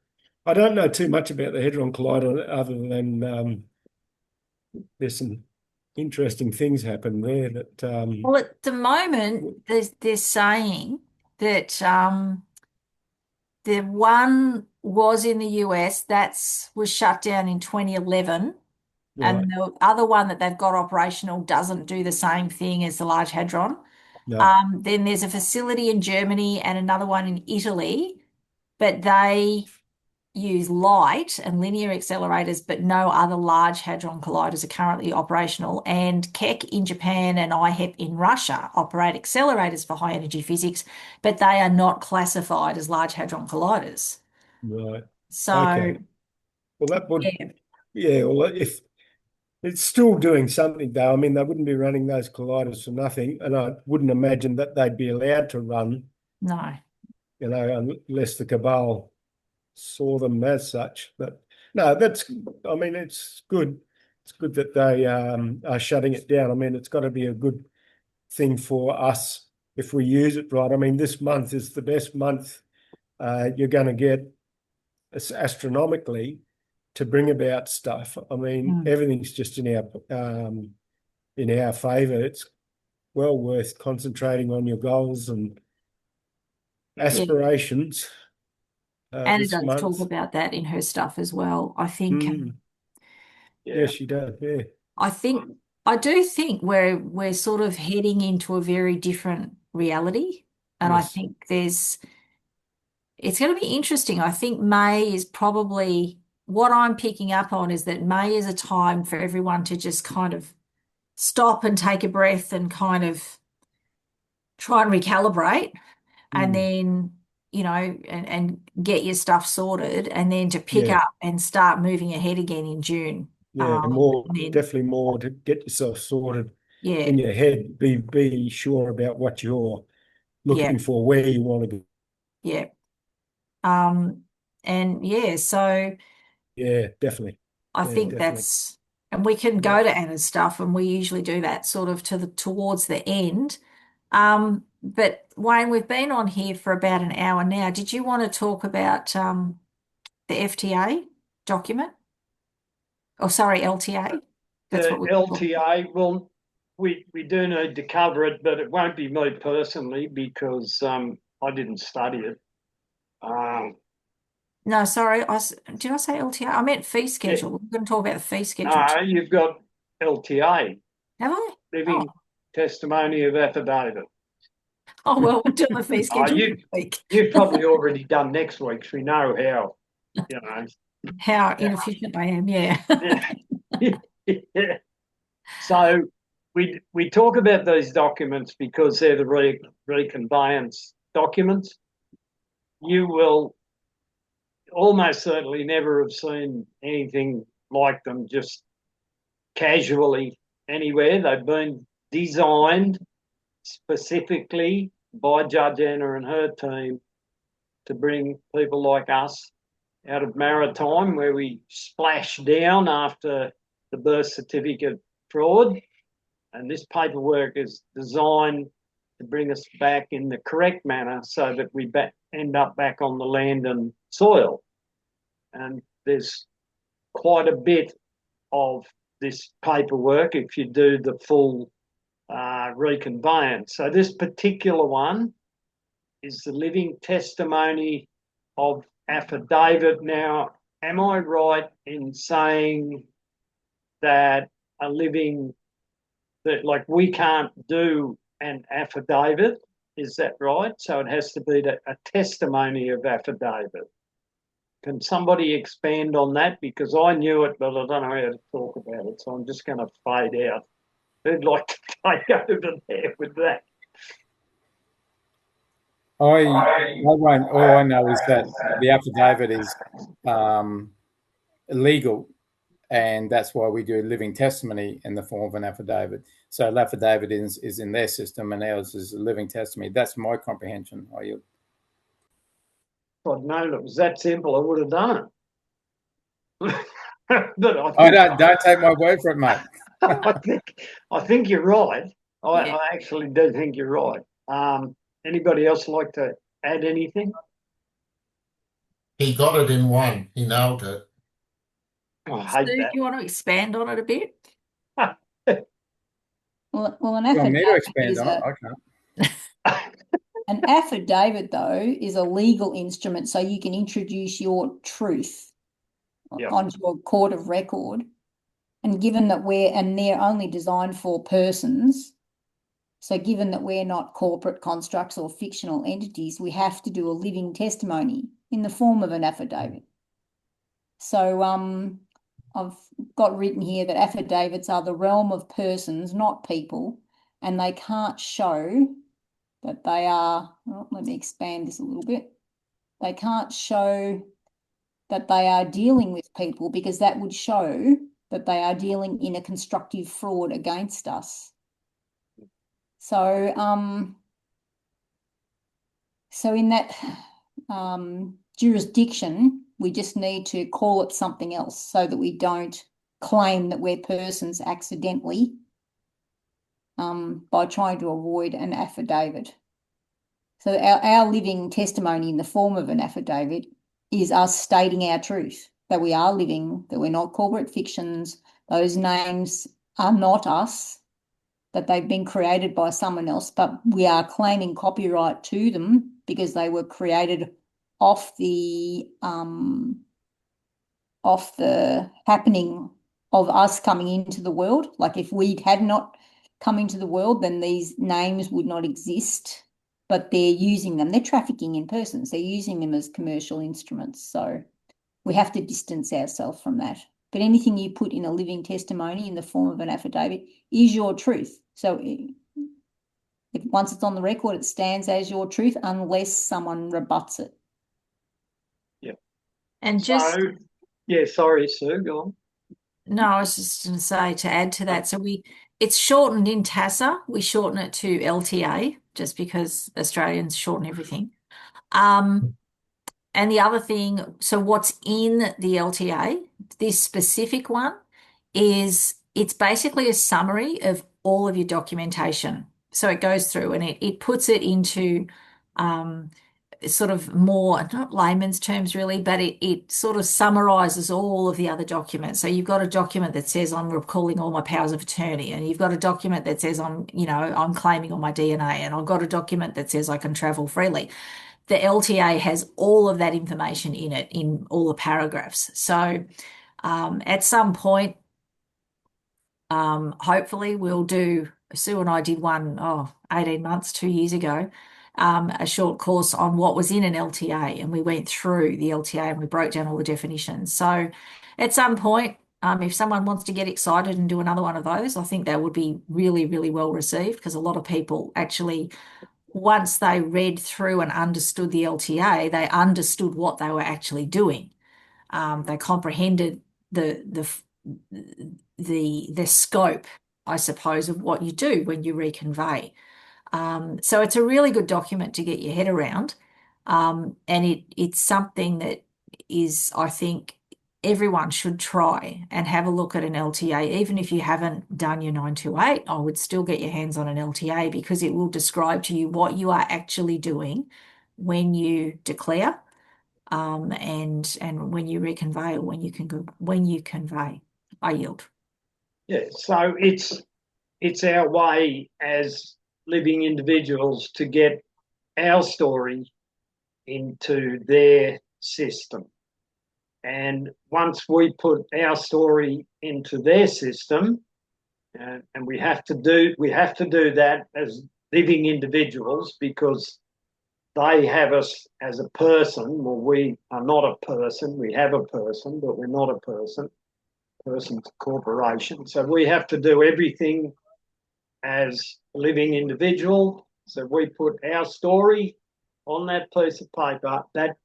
I don't know too much about the Hadron Collider other than there's some interesting things happen there that Well, at the moment, they're saying that the one was in the US was shut down in 2011, right. and the other one that they've got operational doesn't do the same thing as the Large Hadron. No. Then there's a facility in Germany and another one in Italy, but they use light and linear accelerators, but no other Large Hadron Colliders are currently operational. And Keck in Japan and IHEP in Russia operate accelerators for high energy physics, but they are not classified as Large Hadron Colliders. Right. So, Okay. Well, that would, yeah. yeah, well, if it's still doing something though, I mean, they wouldn't be running those colliders for nothing, and I wouldn't imagine that they'd be allowed to run, No. you know, unless the cabal saw them as such. But no, I mean, it's good. It's good that they are shutting it down. I mean, it's got to be a good thing for us if we use it right. I mean, this month is the best month you're going to get astronomically to bring about stuff. I mean, everything's just in our favour. It's well worth concentrating on your goals and aspirations. Anna this does month. talk about that in her stuff as well. I think, Yeah, she does. Yeah, I do think we're sort of heading into a very different reality, and I Yes. think it's going to be interesting. I think May is probably what I'm picking up on is that May is a time for everyone to just kind of stop and take a breath and kind of try and recalibrate, and then and get your stuff sorted, and then to pick Yeah. up and start moving ahead again in June. Yeah, definitely more to get yourself sorted Yeah, in your head. Be sure about what you're yeah, looking for, where you want to go. yeah. And yeah, so Yeah, definitely. I Yeah, think definitely. and we can go Yeah. to Anna's stuff, and we usually do that sort of towards the end. But Wayne, we've been on here for about an hour now. Did you want to talk about the FTA document? Oh, sorry, LTA. That's The what we LTA, well, we do need to cover it, but it won't be me personally because I didn't study it. No, sorry. Did I say LTA? I meant fee Yeah, schedule. We're going to talk about the fee schedule too. you've got LTA, Have I? living testimony of affidavit. Oh, well, we'll do the fee schedule You, next week. you've probably already done next week's. We know how, you know. How inefficient I am, yeah. Yeah. So we talk about these documents because they're the reconveyance documents. You will almost certainly never have seen anything like them just casually anywhere. They've been designed specifically by Judge Anna and her team to bring people like us out of maritime, where we splash down after the birth certificate fraud. And this paperwork is designed to bring us back in the correct manner so that we end up back on the land and soil. And there's quite a bit of this paperwork if you do the full reconveyance. So this particular one is the living testimony of affidavit. Now, am I right in saying that like we can't do an affidavit? Is that right? So it has to be a testimony of affidavit. Can somebody expand on that? Because I knew it, but I don't know how to talk about it. So I'm just going to fade out. Who'd like to take over there with that? I won't. All I know is that the affidavit is illegal, and that's why we do living testimony in the form of an affidavit. So an affidavit is in their system, and ours is a living testimony. That's my comprehension. If I'd known it was that simple, I would have done it. But don't take my word for it, mate. I think you're right. Yeah. I actually do think you're right. Anybody else like to add anything? He got it in one. He nailed it. I hate Steve, that. do you want to expand on it a bit? Well, an You want me to affidavit expand is on it? I can't. an affidavit, though, is a legal instrument, so you can introduce your truth Yeah. onto a court of record. And given that they're only designed for persons, so given that we're not corporate constructs or fictional entities, we have to do a living testimony in the form of an affidavit. So I've got written here that affidavits are the realm of persons, not people, and they can't show that they are, well, let me expand this a little bit. They can't show that they are dealing with people, because that would show that they are dealing in a constructive fraud against us. So, so in that jurisdiction, we just need to call it something else so that we don't claim that we're persons accidentally by trying to avoid an affidavit. So our living testimony in the form of an affidavit is us stating our truth, that we are living, that we're not corporate fictions, those names are not us, that they've been created by someone else, but we are claiming copyright to them because they were created off the happening of us coming into the world. Like if we had not come into the world, then these names would not exist, but they're using them. They're trafficking in persons. They're using them as commercial instruments. So we have to distance ourselves from that. But anything you put in a living testimony in the form of an affidavit is your truth. So if once it's on the record, it stands as your truth unless someone rebuts it. Yeah. And just yeah, sorry, Sue, go on. No, I was just going to say to add to that. So it's shortened in TASA. We shorten it to LTA just because Australians shorten everything. And the other thing, so what's in the LTA, this specific one, is it's basically a summary of all of your documentation. So it goes through and it puts it into sort of more, not layman's terms really, but it sort of summarizes all of the other documents. So you've got a document that says I'm recalling all my powers of attorney, and you've got a document that says I'm claiming all my DNA, and I've got a document that says I can travel freely. The LTA has all of that information in it in all the paragraphs. So at some point, hopefully we'll do, Sue and I did one, 18 months, 2 years ago, a short course on what was in an LTA, and we went through the LTA and we broke down all the definitions. So at some point, if someone wants to get excited and do another one of those, I think that would be really, really well received, because a lot of people actually, once they read through and understood the LTA, they understood what they were actually doing. They comprehended the scope, I suppose, of what you do when you reconvey. So it's a really good document to get your head around. And it's something that is, I think, everyone should try and have a look at an LTA. Even if you haven't done your 928, I would still get your hands on an LTA, because it will describe to you what you are actually doing when you declare, and when you reconvey, or when you convey. I yield. Yeah, so it's our way as living individuals to get our story into their system. And once we put our story into their system, and we have to do that as living individuals, because they have us as a person. Well, we are not a person. We have a person, but we're not a person. Person's a corporation. So we have to do everything as a living individual. So we put our story on that piece of paper, that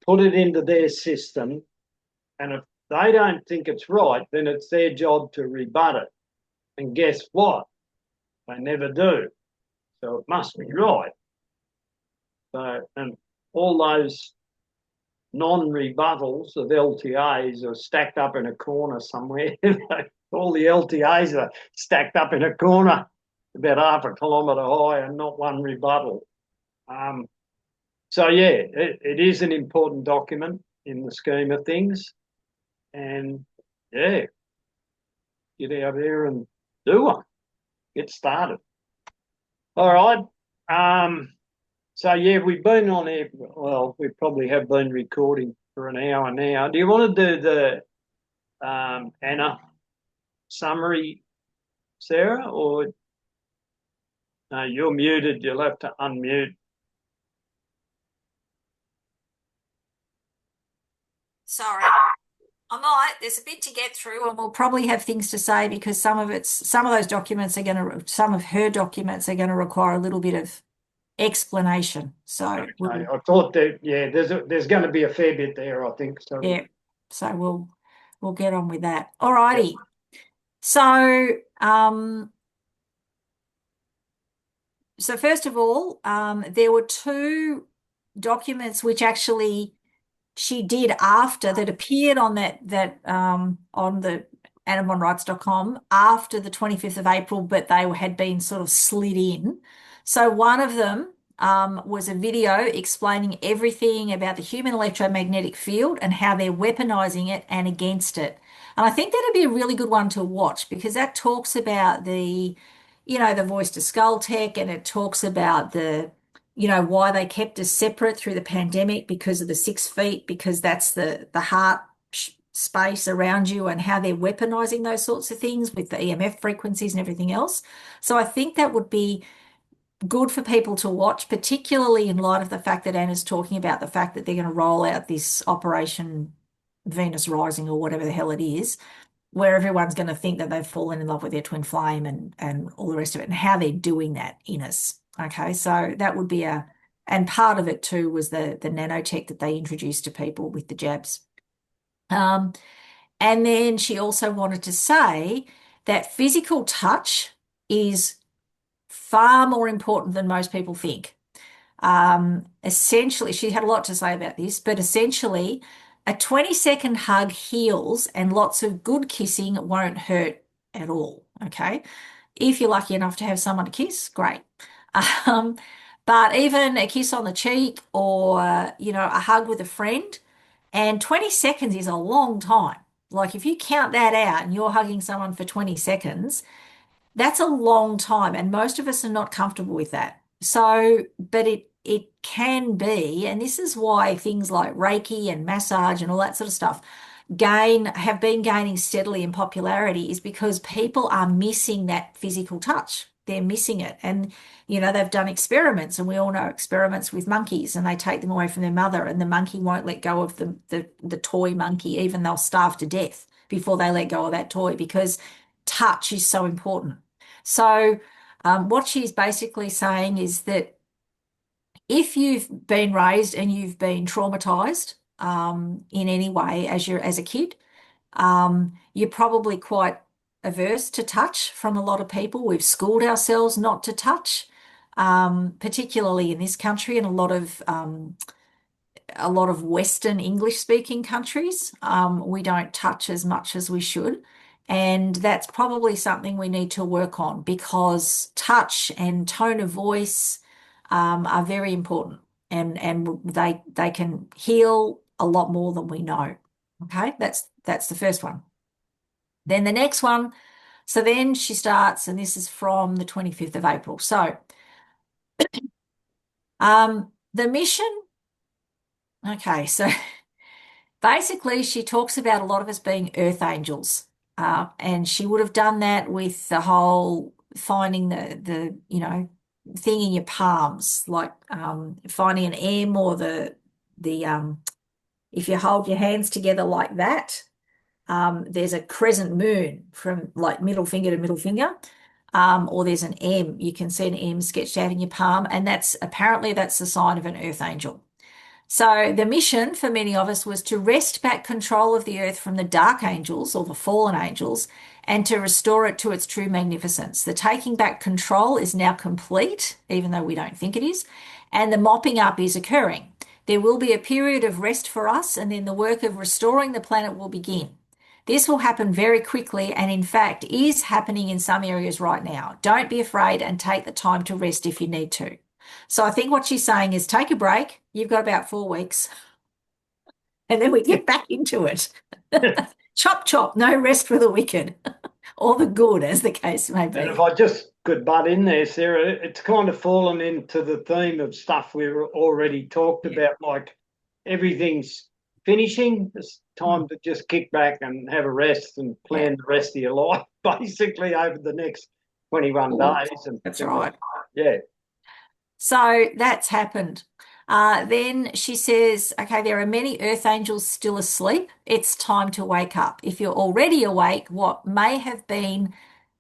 put it into their system, and if they don't think it's right, then it's their job to rebut it. And guess what? They never do. So it must be right. So, and all those non-rebuttals of LTAs are stacked up in a corner somewhere. All the LTAs are stacked up in a corner about half a kilometre high and not one rebuttal. So yeah, it is an important document in the scheme of things. And yeah, get out there and do one. Get started. All right. So yeah, we've been on air. Well, we probably have been recording for an hour now. Do you want to do the Anna summary, Sarah, or no? You're muted. You'll have to unmute. Sorry. I might. There's a bit to get through, and we'll probably have things to say, because some of those documents are going to, some of her documents are going to require a little bit of explanation. So okay. I thought that, yeah, there's going to be a fair bit there, I think. So yeah. So we'll get on with that. All righty. Yep. So so first of all, there were two documents which actually she did after, that appeared on that on the animalrights.com after the 25th of April, but they had been sort of slid in. So one of them was a video explaining everything about the human electromagnetic field and how they're weaponizing it and against it. And I think that'd be a really good one to watch, because that talks about the voice to skull tech, and it talks about why they kept us separate through the pandemic, because of the 6 feet, because that's the heart space around you, and how they're weaponizing those sorts of things with the EMF frequencies and everything else. So I think that would be good for people to watch, particularly in light of the fact that Anna's talking about the fact that they're going to roll out this Operation Venus Rising, or whatever the hell it is, where everyone's going to think that they've fallen in love with their twin flame and all the rest of it, and how they're doing that in us. Okay, so that would be and part of it too was the nanotech that they introduced to people with the jabs. And then she also wanted to say that physical touch is far more important than most people think. Essentially, she had a lot to say about this, but essentially, a 20-second hug heals and lots of good kissing won't hurt at all. Okay. If you're lucky enough to have someone to kiss, great. But even a kiss on the cheek or, you know, a hug with a friend, and 20 seconds is a long time. Like if you count that out and you're hugging someone for 20 seconds, that's a long time, and most of us are not comfortable with that. So, but it can be, and this is why things like Reiki and massage and all that sort of stuff have been gaining steadily in popularity, is because people are missing that physical touch. They're missing it. And, you know, they've done experiments, and we all know experiments with monkeys, and they take them away from their mother, and the monkey won't let go of the toy monkey, even they'll starve to death before they let go of that toy, because touch is so important. So what she's basically saying is that if you've been raised and you've been traumatized in any way as a kid, you're probably quite averse to touch from a lot of people. We've schooled ourselves not to touch, particularly in this country and a lot of Western English speaking countries. We don't touch as much as we should. And that's probably something we need to work on, because touch and tone of voice are very important, and they can heal a lot more than we know. Okay, that's the first one. Then the next one, so then she starts, and this is from the 25th of April. So the mission, okay, so basically she talks about a lot of us being earth angels. And she would have done that with the whole finding the you know, thing in your palms, like finding an M, or the if you hold your hands together like that, there's a crescent moon from like middle finger to middle finger, or there's an M. You can see an M sketched out in your palm, and that's the sign of an earth angel. So the mission for many of us was to wrest back control of the earth from the dark angels, or the fallen angels, and to restore it to its true magnificence. The taking back control is now complete, even though we don't think it is, and the mopping up is occurring. There will be a period of rest for us, and then the work of restoring the planet will begin. This will happen very quickly, and in fact is happening in some areas right now. Don't be afraid, and take the time to rest if you need to. So I think what she's saying is take a break. You've got about 4 weeks, and then we get back into it. Chop, chop, no rest for the wicked, or the good, as the case may be. And if I just could butt in there, Sarah, it's kind of fallen into the theme of stuff we've already talked about, like everything's finishing. It's time to just kick back and have a rest and plan the rest of your life, basically, over the next 21 days. And that's right. Yeah. So that's happened. Then she says, okay, there are many earth angels still asleep. It's time to wake up. If you're already awake, what may have been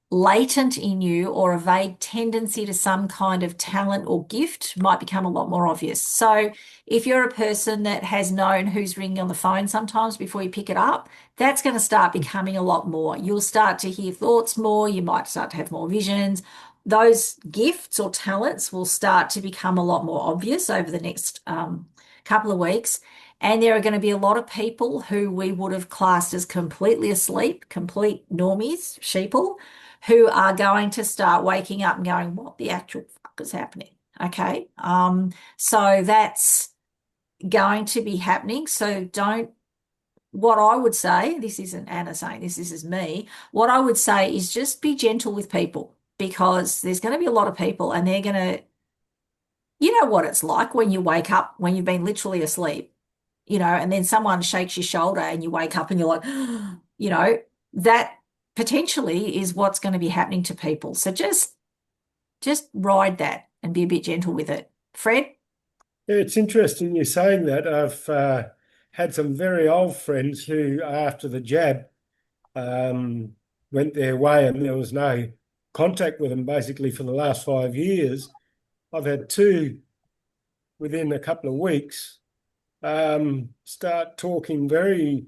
latent in you, or a vague tendency to some kind of talent or gift, might become a lot more obvious. So if you're a person that has known who's ringing on the phone sometimes before you pick it up, that's going to start becoming a lot more. You'll start to hear thoughts more. You might start to have more visions. Those gifts or talents will start to become a lot more obvious over the next couple of weeks. And there are going to be a lot of people who we would have classed as completely asleep, complete normies, sheeple, who are going to start waking up and going, what the actual fuck is happening? Okay. So that's going to be happening. So what I would say, this isn't Anna saying this is me, what I would say is just be gentle with people, because there's going to be a lot of people, and they're going to, you know what it's like when you wake up, when you've been literally asleep, you know, and then someone shakes your shoulder and you wake up and you're like, you know, that potentially is what's going to be happening to people. So just ride that and be a bit gentle with it. Fred? Yeah, it's interesting you're saying that. I've had some very old friends who, after the jab, went their way, and there was no contact with them basically for the last 5 years. I've had 2 within a couple of weeks start talking very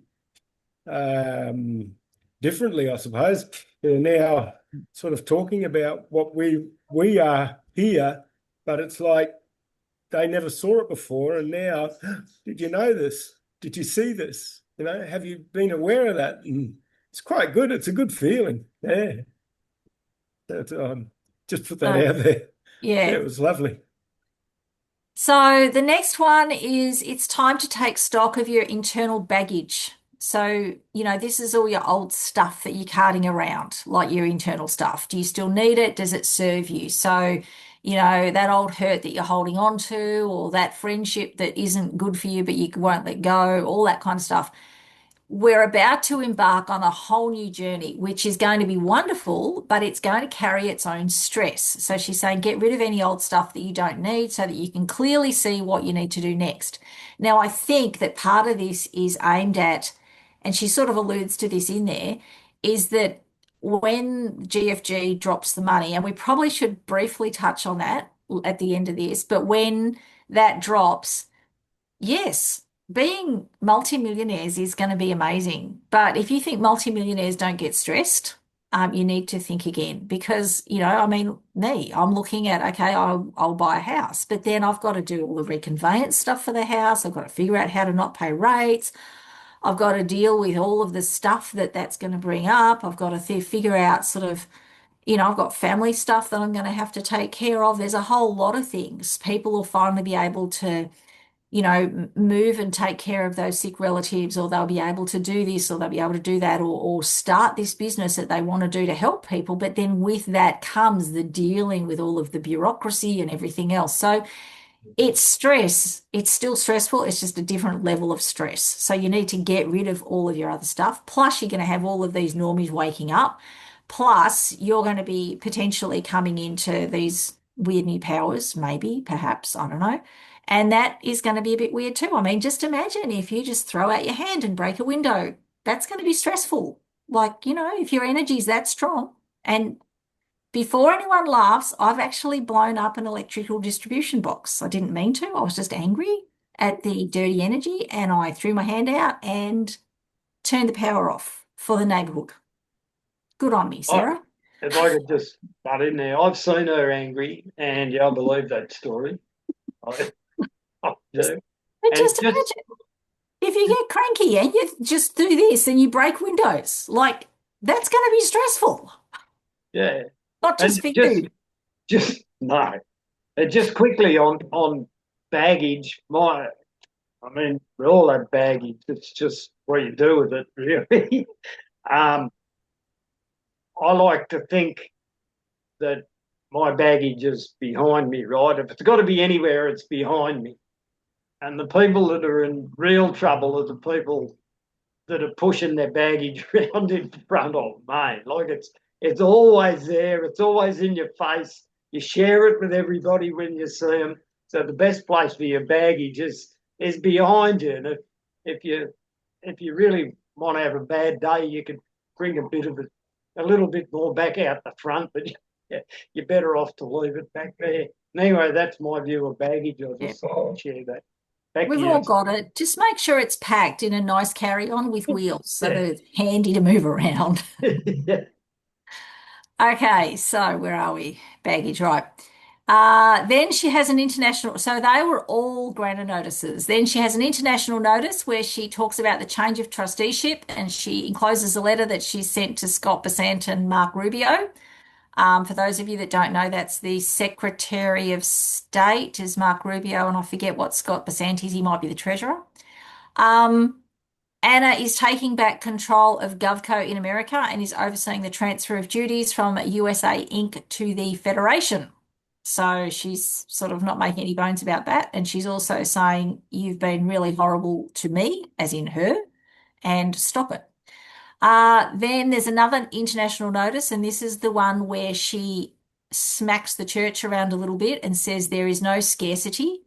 differently, I suppose. They're now sort of talking about what we are here, but it's like they never saw it before, and now, did you know this? Did you see this? You know, have you been aware of that? And it's quite good. It's a good feeling. Yeah. Just put that out there. Yeah, Yeah. it was lovely. So the next one is it's time to take stock of your internal baggage. So, this is all your old stuff that you're carting around, like your internal stuff. Do you still need it? Does it serve you? So, that old hurt that you're holding on to, or that friendship that isn't good for you, but you won't let go, all that kind of stuff. We're about to embark on a whole new journey, which is going to be wonderful, but it's going to carry its own stress. So she's saying get rid of any old stuff that you don't need so that you can clearly see what you need to do next. Now, I think that part of this is aimed at, and she sort of alludes to this in there, is that when GFG drops the money, and we probably should briefly touch on that at the end of this, but when that drops, yes, being multimillionaires is going to be amazing. But if you think multimillionaires don't get stressed, you need to think again because, I mean, I'm looking at, okay, I'll buy a house, but then I've got to do all the reconveyance stuff for the house. I've got to figure out how to not pay rates. I've got to deal with all of the stuff that's going to bring up. I've got to figure out sort of, I've got family stuff that I'm going to have to take care of. There's a whole lot of things. People will finally be able to move and take care of those sick relatives, or they'll be able to do this, or they'll be able to do that, or start this business that they want to do to help people. But then with that comes the dealing with all of the bureaucracy and everything else. So it's stress. It's still stressful. It's just a different level of stress. So you need to get rid of all of your other stuff. Plus, you're going to have all of these normies waking up. Plus, you're going to be potentially coming into these weird new powers, maybe, perhaps, I don't know. And that is going to be a bit weird too. I mean, just imagine if you just throw out your hand and break a window. That's going to be stressful. Like, if your energy is that strong. And before anyone laughs, I've actually blown up an electrical distribution box. I didn't mean to. I was just angry at the dirty energy and I threw my hand out and turned the power off for the neighbourhood. Good on me, Sarah. If I could just butt in there, I've seen her angry and I believe that story. I do. But just imagine if you get cranky and you just do this and you break windows, like that's going to be stressful. Yeah. Not just for you. No. And just quickly on baggage, we all have baggage. It's just what you do with it, really. I like to think that my baggage is behind me, right? If it's got to be anywhere, it's behind me. And the people that are in real trouble are the people that are pushing their baggage around in front of me. Like it's always there. It's always in your face. You share it with everybody when you see them. So the best place for your baggage is behind you. And if you really want to have a bad day, you can bring a little bit more back out the front, but you're better off to leave it back there. Anyway, that's my view of baggage. I'll just share that. We've all got it. Just make sure it's packed in a nice carry-on with wheels so that it's handy to move around. Yeah. Okay, so where are we? Baggage, right. Then she has an international, so they were all granted notices. Then she has an international notice where she talks about the change of trusteeship and she encloses a letter that she sent to Scott Bessant and Mark Rubio. For those of you that don't know, that's the Secretary of State is Mark Rubio, and I forget what Scott Bessant is. He might be the Treasurer. Anna is taking back control of GovCo in America and is overseeing the transfer of duties from USA Inc. to the Federation. So she's sort of not making any bones about that. And she's also saying, you've been really horrible to me, as in her, and stop it. Then there's another international notice, and this is the one where she smacks the church around a little bit and says there is no scarcity.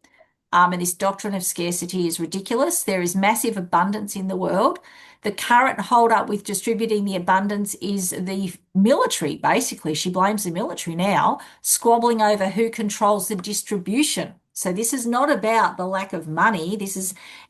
And this doctrine of scarcity is ridiculous. There is massive abundance in the world. The current hold-up with distributing the abundance is the military, basically. She blames the military now, squabbling over who controls the distribution. So this is not about the lack of money.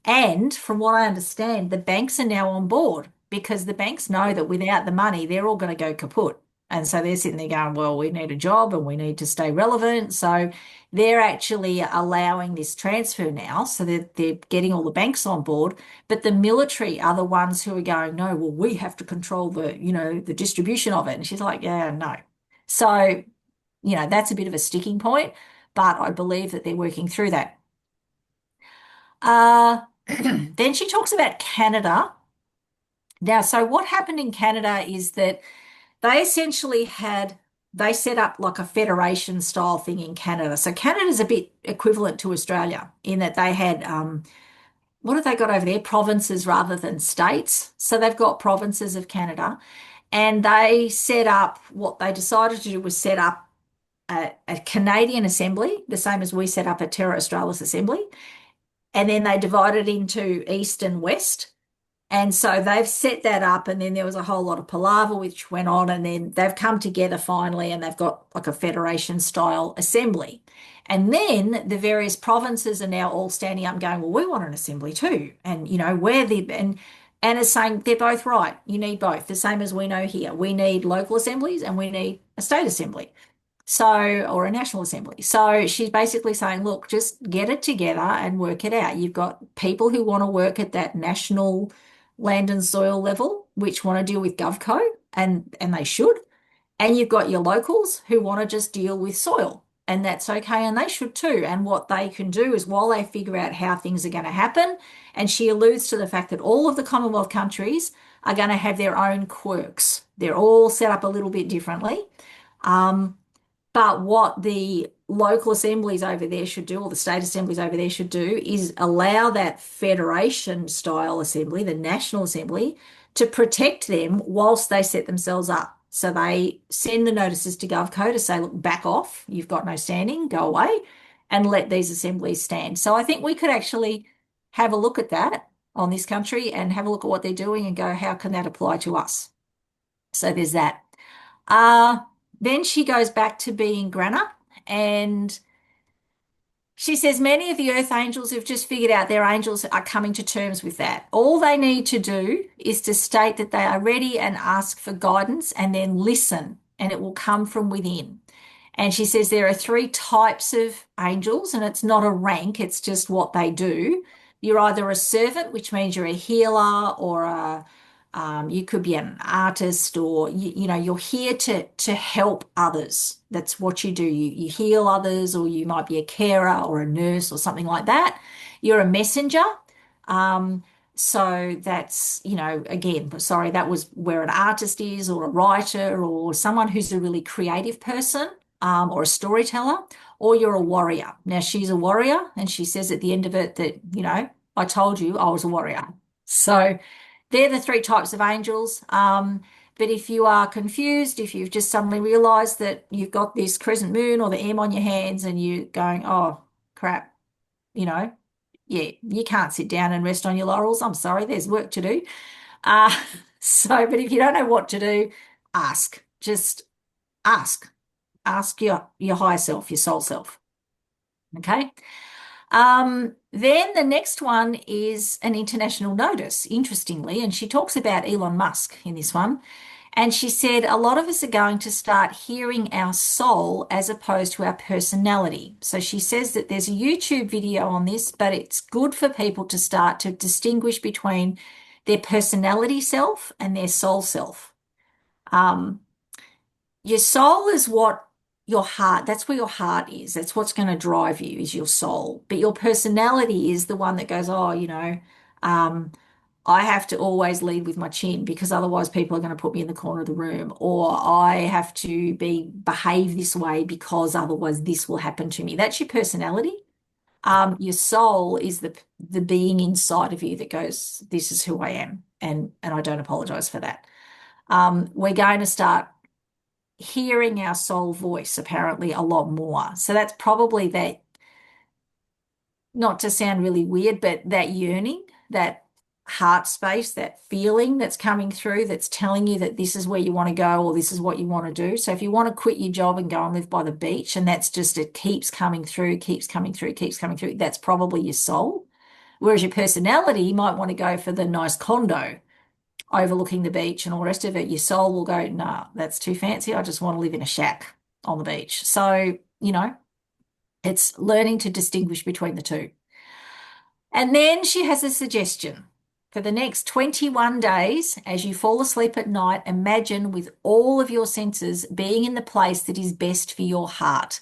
And from what I understand, the banks are now on board. because the banks know that without the money, they're all going to go kaput. And so they're sitting there going, well, we need a job and we need to stay relevant. So they're actually allowing this transfer now. So they're getting all the banks on board. But the military are the ones who are going, no, well, we have to control the distribution of it. And she's like, yeah, no. So, that's a bit of a sticking point, but I believe that they're working through that. Then she talks about Canada. Now, so what happened in Canada is that they essentially they set up like a federation style thing in Canada. So Canada's a bit equivalent to Australia in that they had, what have they got over there? Provinces rather than states. So they've got provinces of Canada, and they set up, what they decided to do was set up a Canadian assembly, the same as we set up a Terra Australis assembly. And then they divided into East and West. And so they've set that up, and then there was a whole lot of palaver which went on, and then they've come together finally, and they've got like a federation style assembly. And then the various provinces are now all standing up and going, well, we want an assembly too. And, and Anna's saying they're both right. You need both, the same as we know here. We need local assemblies and we need a state assembly. Or a national assembly. So she's basically saying, look, just get it together and work it out. You've got people who want to work at that national land and soil level, which want to deal with GovCo, and they should. And you've got your locals who want to just deal with soil, and that's okay, and they should too. And what they can do is, while they figure out how things are going to happen, and she alludes to the fact that all of the Commonwealth countries are going to have their own quirks. They're all set up a little bit differently. But what the local assemblies over there should do, or the state assemblies over there should do, is allow that federation style assembly, the National Assembly, to protect them whilst they set themselves up. So they send the notices to GovCo to say, look, back off, you've got no standing, go away, and let these assemblies stand. So I think we could actually have a look at that on this country and have a look at what they're doing and go, how can that apply to us? So there's that. Then she goes back to being Grana, and she says many of the earth angels have just figured out their angels are coming to terms with that. All they need to do is to state that they are ready and ask for guidance, and then listen, and it will come from within. And she says there are 3 types of angels, and it's not a rank, it's just what they do. You're either a servant, which means you're a healer, or you could be an artist, or you're here to help others. That's what you do. You heal others, or you might be a carer or a nurse or something like that. You're a messenger. So that's, again, sorry, that was where an artist is, or a writer, or someone who's a really creative person, or a storyteller, or you're a warrior. Now she's a warrior, and she says at the end of it that, I told you I was a warrior. So they're the 3 types of angels. But if you are confused, if you've just suddenly realized that you've got this crescent moon or the M on your hands, and you're going, oh, crap, yeah, you can't sit down and rest on your laurels. I'm sorry, there's work to do. But if you don't know what to do, ask. Just ask. Ask your higher self, your soul self. Okay? Then the next one is an international notice, interestingly, and she talks about Elon Musk in this one. And she said, a lot of us are going to start hearing our soul as opposed to our personality. So she says that there's a YouTube video on this, but it's good for people to start to distinguish between their personality self and their soul self. Your soul is what your heart, that's where your heart is. That's what's going to drive you, is your soul. But your personality is the one that goes, I have to always lead with my chin because otherwise people are going to put me in the corner of the room, or I have to behave this way because otherwise this will happen to me. That's your personality. Your soul is the being inside of you that goes, this is who I am, and I don't apologize for that. We're going to start hearing our soul voice apparently a lot more. So that's probably that, not to sound really weird, but that yearning, that heart space, that feeling that's coming through, that's telling you that this is where you want to go, or this is what you want to do. So if you want to quit your job and go and live by the beach, and that's just, it keeps coming through, that's probably your soul. Whereas your personality, you might want to go for the nice condo, overlooking the beach and all the rest of it, your soul will go, nah, that's too fancy. I just want to live in a shack on the beach. So, it's learning to distinguish between the two. And then she has a suggestion. For the next 21 days, as you fall asleep at night, imagine with all of your senses being in the place that is best for your heart.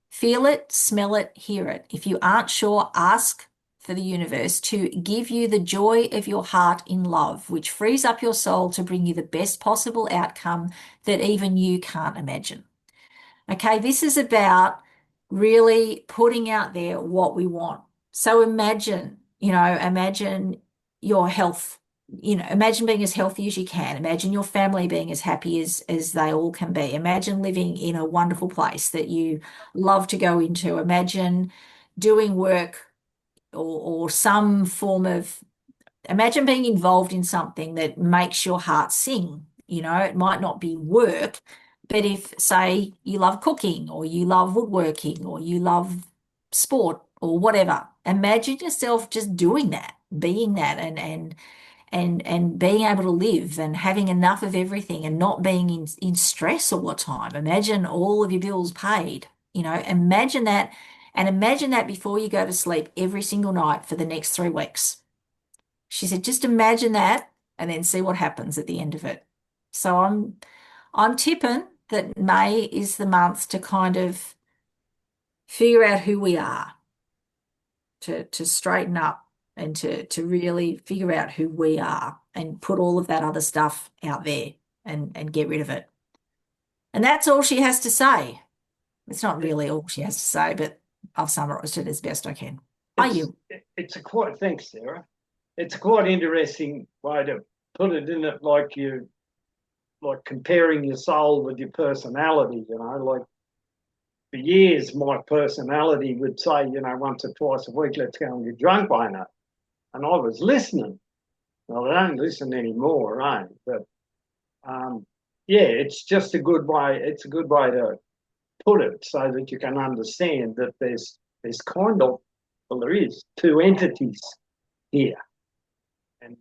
Feel it, smell it, hear it. If you aren't sure, ask for the universe to give you the joy of your heart in love, which frees up your soul to bring you the best possible outcome that even you can't imagine. Okay, this is about really putting out there what we want. So imagine your health, imagine being as healthy as you can. Imagine your family being as happy as they all can be. Imagine living in a wonderful place that you love to go into. Imagine doing work or some form of, imagine being involved in something that makes your heart sing. It might not be work, but if, say, you love cooking or you love woodworking or you love sport or whatever, imagine yourself just doing that, being that, and being able to live and having enough of everything and not being in stress all the time. Imagine all of your bills paid. Imagine that, and imagine that before you go to sleep every single night for the next 3 weeks. She said, just imagine that and then see what happens at the end of it. So I'm tipping that May is the month to kind of figure out who we are, to straighten up and to really figure out who we are and put all of that other stuff out there and get rid of it. And that's all she has to say. It's not really all she has to say, but I've summarized it as best I can. Thanks, Sarah. It's a quite interesting way to put it, in it, like comparing your soul with your personality, like for years my personality would say, once or twice a week, let's go and get drunk by now. And I was listening. Well, I don't listen anymore, But it's just a good way. It's a good way to put it so that you can understand that there's kind of, well, there is 2 entities here. And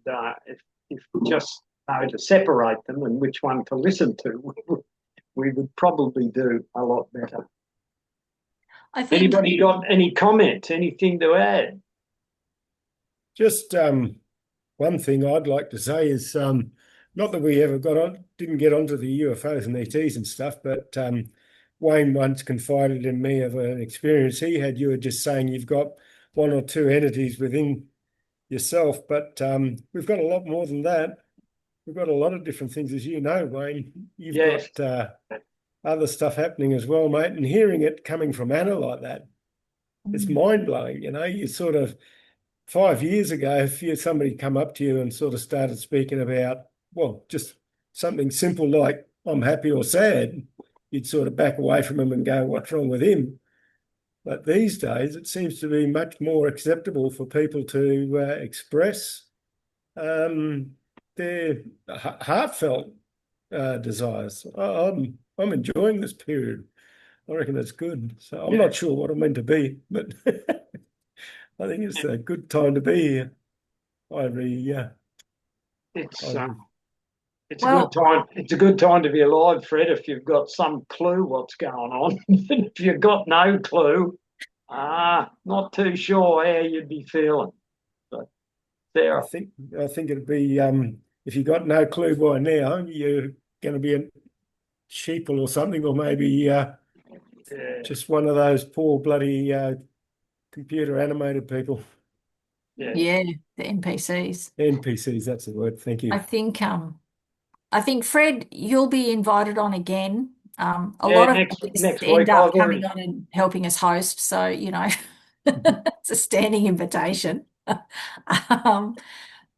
if we just know to separate them and which one to listen to, we would probably do a lot better. Anybody got any comments, anything to add? Just one thing I'd like to say is, not that we ever didn't get onto the UFOs and ETs and stuff, but Wayne once confided in me of an experience he had. You were just saying you've got 1 or 2 entities within yourself, but we've got a lot more than that. We've got a lot of different things, as you know, Wayne. You've got other stuff happening as well, mate, and hearing it coming from Anna like that, it's mind-blowing. You sort of, 5 years ago, if somebody come up to you and sort of started speaking about, well, just something simple like I'm happy or sad, you'd sort of back away from him and go, what's wrong with him? But these days, it seems to be much more acceptable for people to express their heartfelt desires. I'm enjoying this period. I reckon that's good. So I'm not sure what I'm meant to be, but I think it's a good time to be here. It's a good time. It's a good time to be alive, Fred, if you've got some clue what's going on. If you've got no clue, not too sure how you'd be feeling. But Sarah, I think it'd be if you got no clue by now, you're going to be a sheeple or something, or maybe just one of those poor bloody computer animated people. Yeah, the NPCs. NPCs, that's the word. Thank you. I think Fred, you'll be invited on again. A lot of next end week, up coming on and helping us host, so it's a standing invitation.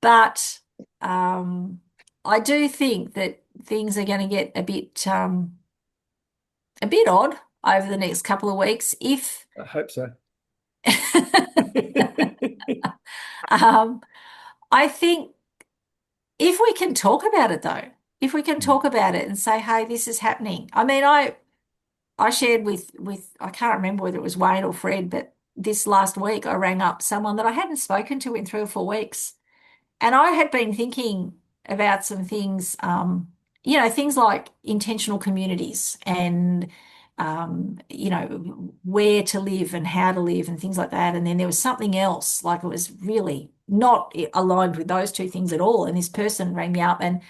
But I do think that things are going to get a bit odd over the next couple of weeks. I hope so. I think if we can talk about it, though, if we can talk about it and say, hey, this is happening. I mean, I shared with I can't remember whether it was Wayne or Fred, but this last week I rang up someone that I hadn't spoken to in 3 or 4 weeks. And I had been thinking about some things, you know, things like intentional communities and, you know, where to live and how to live and things like that. And then there was something else, like it was really not aligned with those two things at all. And this person rang me up, and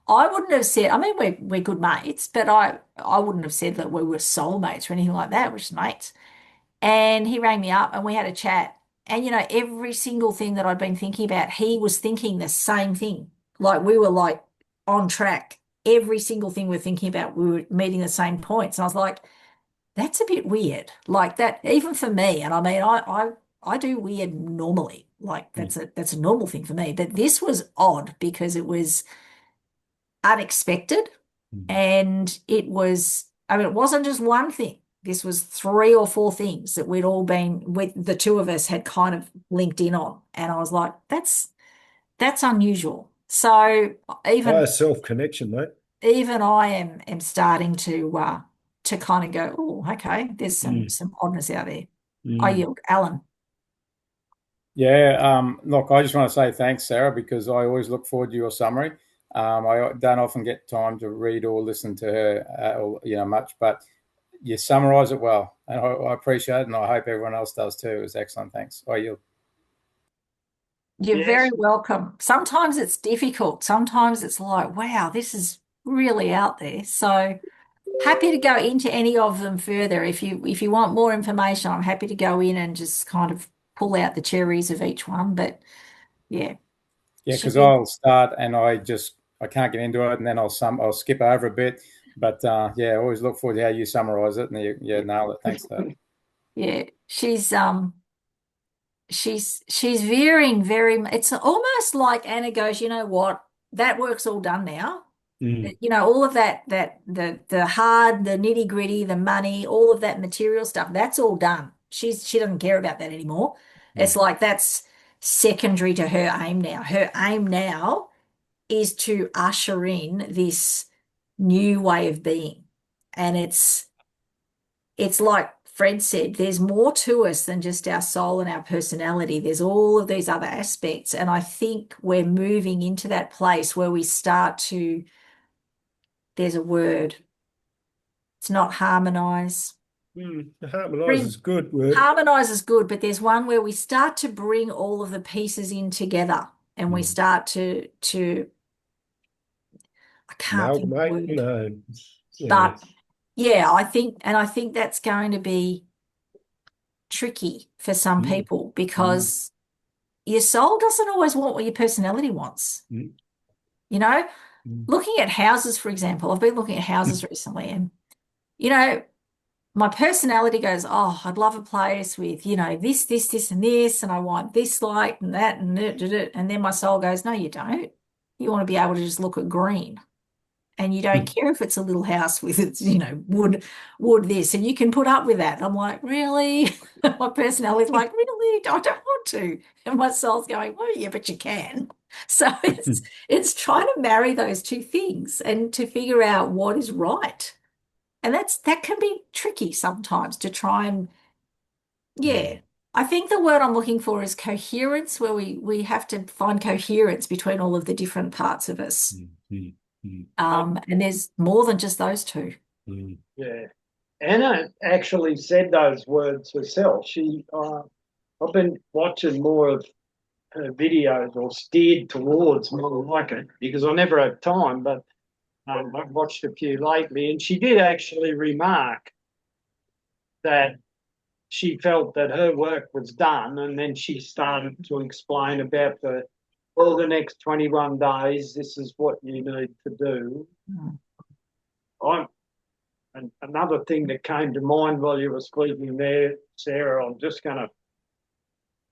I wouldn't have said, I mean, we're good mates, but I wouldn't have said that we were soulmates or anything like that. We're just mates. And he rang me up and we had a chat. And, you know, every single thing that I'd been thinking about, he was thinking the same thing. Like we were like on track. Every single thing we're thinking about, we were meeting the same points. And I was like, that's a bit weird. Like that, even for me. And I mean, I do weird normally. Like that's a normal thing for me. But this was odd because it was unexpected. And it was, I mean, it wasn't just one thing. This was 3 or 4 things that we'd all been with, the two of us had kind of linked in on. And I was like, that's unusual. So Higher self-connection, mate. even I am starting to kind of go, oh, okay, there's some oddness out there. I yield. Alan. Yeah, look, I just want to say thanks, Sarah, because I always look forward to your summary. I don't often get time to read or listen to her, or, you know, much, but you summarise it well, and I appreciate it, and I hope everyone else does too. It was excellent. Thanks. I yield. You're very welcome. Sometimes it's difficult. Sometimes it's like, wow, this is really out there. So happy to go into any of them further. If you want more information, I'm happy to go in and just kind of pull out the cherries of each one. But yeah. Yeah, because I'll start and I can't get into it, and then I'll skip over a bit. But yeah, I always look forward to how you summarise it, and you nail it. Thanks for that. Yeah, she's veering very. It's almost like Anna goes, you know what? That work's all done now. You know, all of that the hard, the nitty gritty, the money, all of that material stuff, that's all done. She doesn't care about that anymore. It's like that's secondary to her aim now. Her aim now is to usher in this new way of being. And it's like Fred said, there's more to us than just our soul and our personality. There's all of these other aspects. And I think we're moving into that place where we start to, there's a word. It's not harmonize. Harmonize is good word. Harmonize is good, but there's one where we start to bring all of the pieces in together, and we start to I can't think of the word. No. Yeah. But yeah, I think that's going to be tricky for some people because your soul doesn't always want what your personality wants. You know, looking at houses, for example, I've been looking at houses recently, and you know, my personality goes, oh, I'd love a place with, you know, this, and this, and I want this light and that, and and then my soul goes, no, you don't. You want to be able to just look at green. And you don't care if it's a little house with its, you know, wood this, and you can put up with that. I'm like, really? My personality's like, really? I don't want to. And my soul's going, well, yeah, but you can. So it's trying to marry those two things and to figure out what is right. And that can be tricky sometimes to try and, yeah. I think the word I'm looking for is coherence, where we have to find coherence between all of the different parts of us. And there's more than just those two. Yeah. Anna actually said those words herself. I've been watching more of her videos, or steered towards more like it, because I never have time, but I've watched a few lately, and she did actually remark that she felt that her work was done, and then she started to explain about all the next 21 days, this is what you need to do. And another thing that came to mind while you were speaking there, Sarah, I'm just going to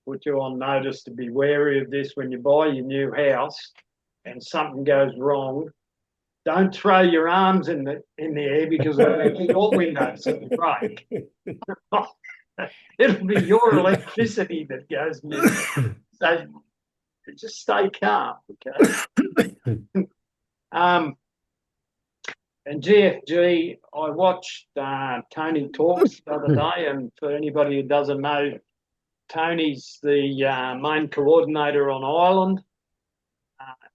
put you on notice to be wary of this when you buy your new house and something goes wrong. Don't throw your arms in the air, because your windows will break. It'll be your electricity that goes missing. So just stay calm, okay? And GFG, I watched Tony Talks the other day, and for anybody who doesn't know, Tony's the main coordinator on Ireland.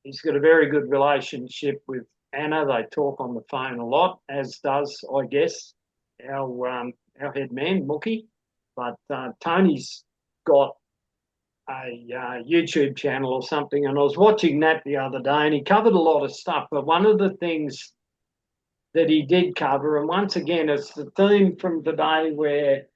He's got a very good relationship with Anna. They talk on the phone a lot, as does, I guess, our head man, Mookie. But Tony's got a YouTube channel or something, and I was watching that the other day, and he covered a lot of stuff. But one of the things that he did cover, and once again, it's the theme from today where,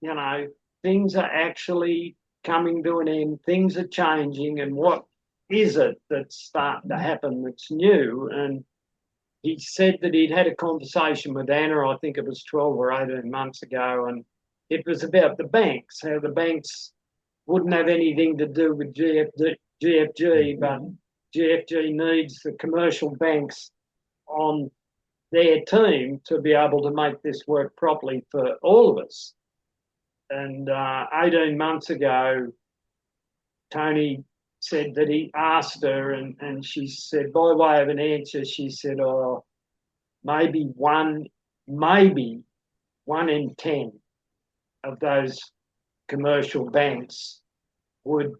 you know, things are actually coming to an end, things are changing, and what is it that's starting to happen that's new? And he said that he'd had a conversation with Anna, I think it was 12 or 18 months ago, and it was about the banks, how the banks wouldn't have anything to do with GFG, but GFG needs the commercial banks on their team to be able to make this work properly for all of us. And 18 months ago, Tony said that he asked her, and she said, by way of an answer, she said, oh, maybe one in 10 of those commercial banks would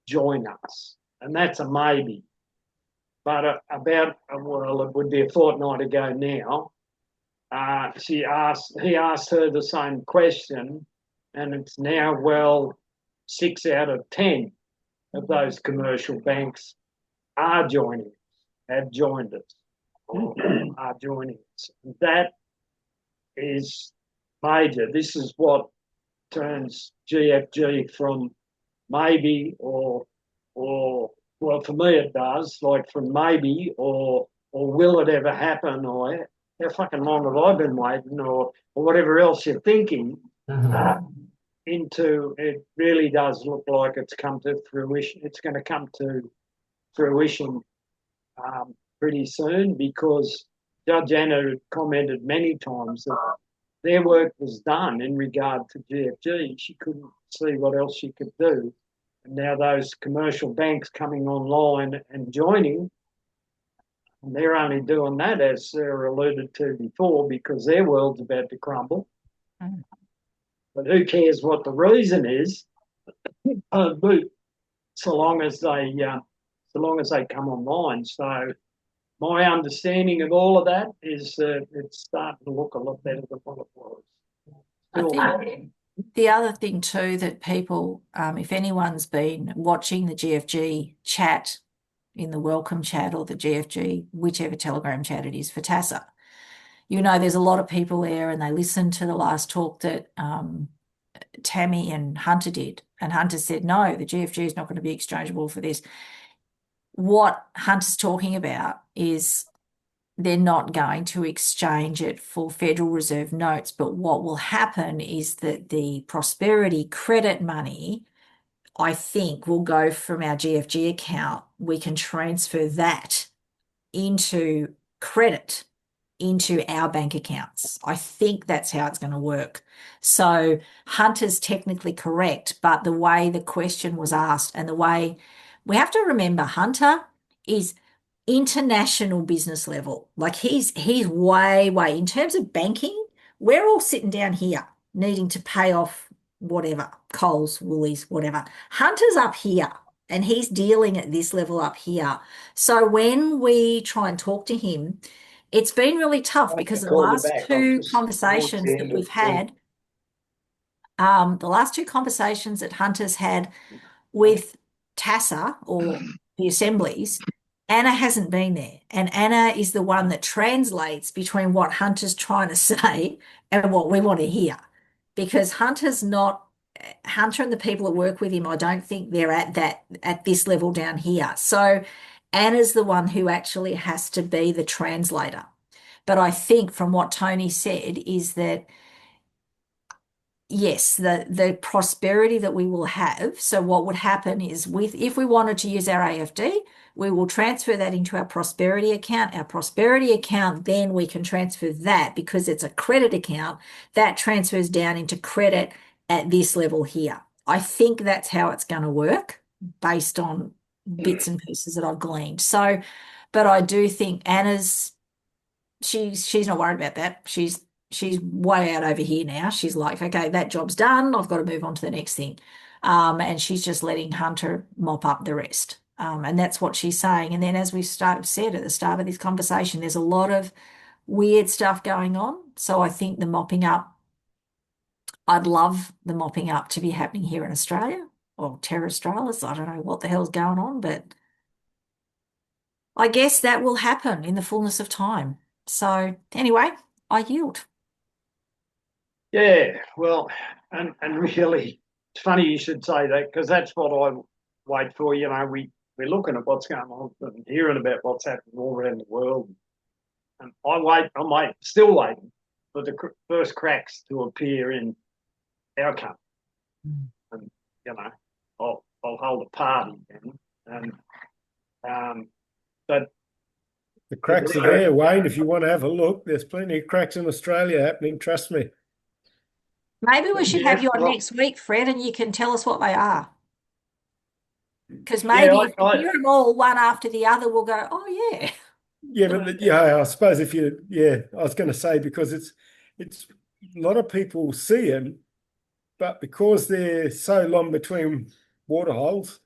join us. And that's a maybe. But well, it would be a fortnight ago now, he asked her the same question, and it's now, well, 6 out of 10 of those commercial banks are joining us, have joined us, or are joining us. And that is major. This is what turns GFG from maybe or well, for me it does, like from maybe or will it ever happen, or how fucking long have I been waiting, or whatever else you're thinking, into it really does look like it's come to fruition. It's going to come to fruition pretty soon, because Judge Anna commented many times that their work was done in regard to GFG. She couldn't see what else she could do. And now those commercial banks coming online and joining, and they're only doing that, as Sarah alluded to before, because their world's about to crumble. But who cares what the reason is? So long as they come online. So my understanding of all of that is that it's starting to look a lot better than what it was. I think the other thing too that people, if anyone's been watching the GFG chat in the welcome chat or the GFG, whichever Telegram chat it is for TASA, you know, there's a lot of people there, and they listened to the last talk that Tammy and Hunter did. And Hunter said, no, the GFG is not going to be exchangeable for this. What Hunter's talking about is they're not going to exchange it for Federal Reserve notes, but what will happen is that the prosperity credit money, I think, will go from our GFG account. We can transfer that into credit into our bank accounts. I think that's how it's going to work. So Hunter's technically correct, but the way the question was asked and the way we have to remember, Hunter is international business level. Like he's way, in terms of banking, we're all sitting down here needing to pay off whatever, Coles, Woolies, whatever. Hunter's up here and he's dealing at this level up here. So when we try and talk to him, it's been really tough because the last two conversations that we've had, the last two conversations that Hunter's had with TASA or the assemblies, Anna hasn't been there. And Anna is the one that translates between what Hunter's trying to say and what we want to hear. Because Hunter and the people that work with him, I don't think they're at this level down here. So Anna's the one who actually has to be the translator. But I think from what Tony said is that, yes, the prosperity that we will have. So what would happen is if we wanted to use our AFD, we will transfer that into our prosperity account. Our prosperity account, then we can transfer that because it's a credit account that transfers down into credit at this level here. I think that's how it's going to work based on bits and pieces that I've gleaned. So, but I do think Anna's, she's not worried about that. She's way out over here now. She's like, okay, that job's done. I've got to move on to the next thing. And she's just letting Hunter mop up the rest. And that's what she's saying. And then, as we said at the start of this conversation, there's a lot of weird stuff going on. So I think the mopping up, I'd love the mopping up to be happening here in Australia or Terra Australis. I don't know what the hell's going on, but I guess that will happen in the fullness of time. So anyway, I yield. Yeah, well, and really, it's funny you should say that because that's what I wait for. You know, we're looking at what's going on and hearing about what's happening all around the world, and I'm still waiting for the first cracks to appear in our country, and you know, I'll hold a party then, and but The cracks are there, Wayne. If you want to have a look, there's plenty of cracks in Australia happening. Trust me. Maybe we should have you on well, next week, Fred, and you can tell us what they are. Because maybe if we hear them all one after the other, we'll go, oh, yeah. Yeah, but yeah, I suppose if you, yeah, I was going to say because it's a lot of people see them, but because they're so long between water holes,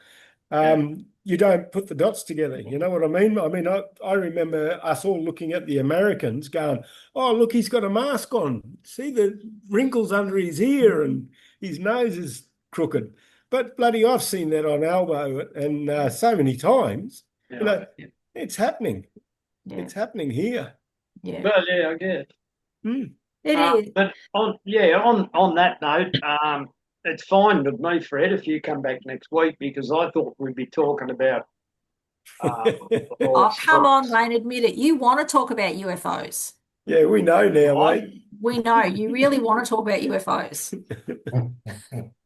you don't put the dots together. You know what I mean? I mean, I remember us all looking at the Americans going, oh, look, he's got a mask on. See the wrinkles under his ear and his nose is crooked. But bloody, I've seen that on Albo and so many times. Yeah, you know, it's happening. Yeah. It's happening here. Yeah. Well, yeah, I guess. It is. But on that note, it's fine with me, Fred, if you come back next week because I thought we'd be talking about. Oh, come on, Wayne, admit it. You want to talk about UFOs. Yeah, we know now, mate. We know you really want to talk about UFOs.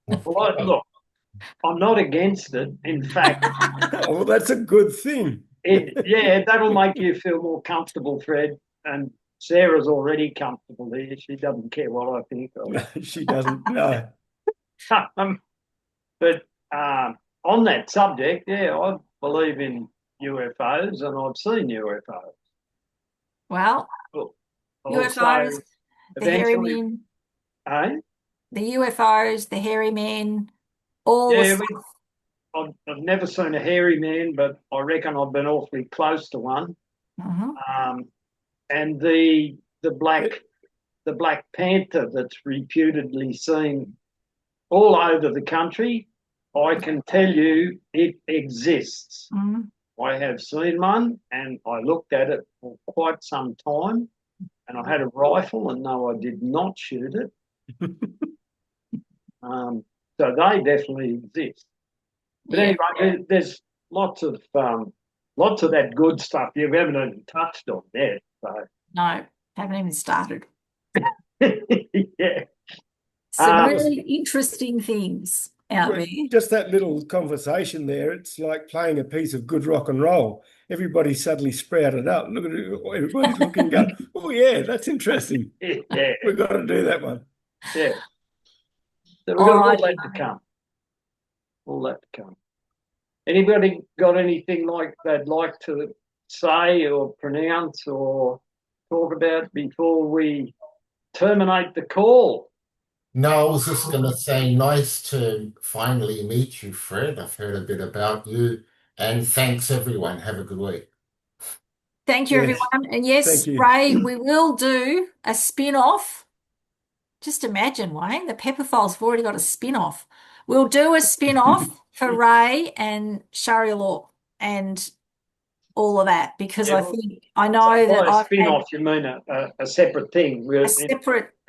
Well, look, I'm not against it. In fact, well, that's a good thing. That'll make you feel more comfortable, Fred. And Sarah's already comfortable here. She doesn't care what I think. She doesn't. No. But on that subject, I believe in UFOs and I've seen UFOs. Well, UFOs, the hairy men, the UFOs, the hairy men, all the stuff. I've never seen a hairy man, but I reckon I've been awfully close to one. And the Black Panther that's reputedly seen all over the country, I can tell you it exists. I have seen one and I looked at it for quite some time and I had a rifle and no, I did not shoot it. So they definitely exist. But anyway, there's lots of that good stuff you haven't even touched on there. So. No, haven't even started. Yeah. Some really interesting things out there. Just that little conversation there, it's like playing a piece of good rock and roll. Everybody suddenly sprouted up. Look at it, everybody's looking going, oh yeah, that's interesting. Yeah. We've got to do that one. Yeah. So we've got all that to come. All that to come. Anybody got anything like they'd like to say or pronounce or talk about before we terminate the call? No, I was just going to say, nice to finally meet you, Fred. I've heard a bit about you. And thanks, everyone. Have a good week. Thank you, everyone. And yes, Ray, we will do a spin-off. Just imagine, Wayne, the Pepper Files have already got a spin-off. We'll do a spin-off for Ray and Sharia law and all of that because I know that a spin-off, you mean a separate thing.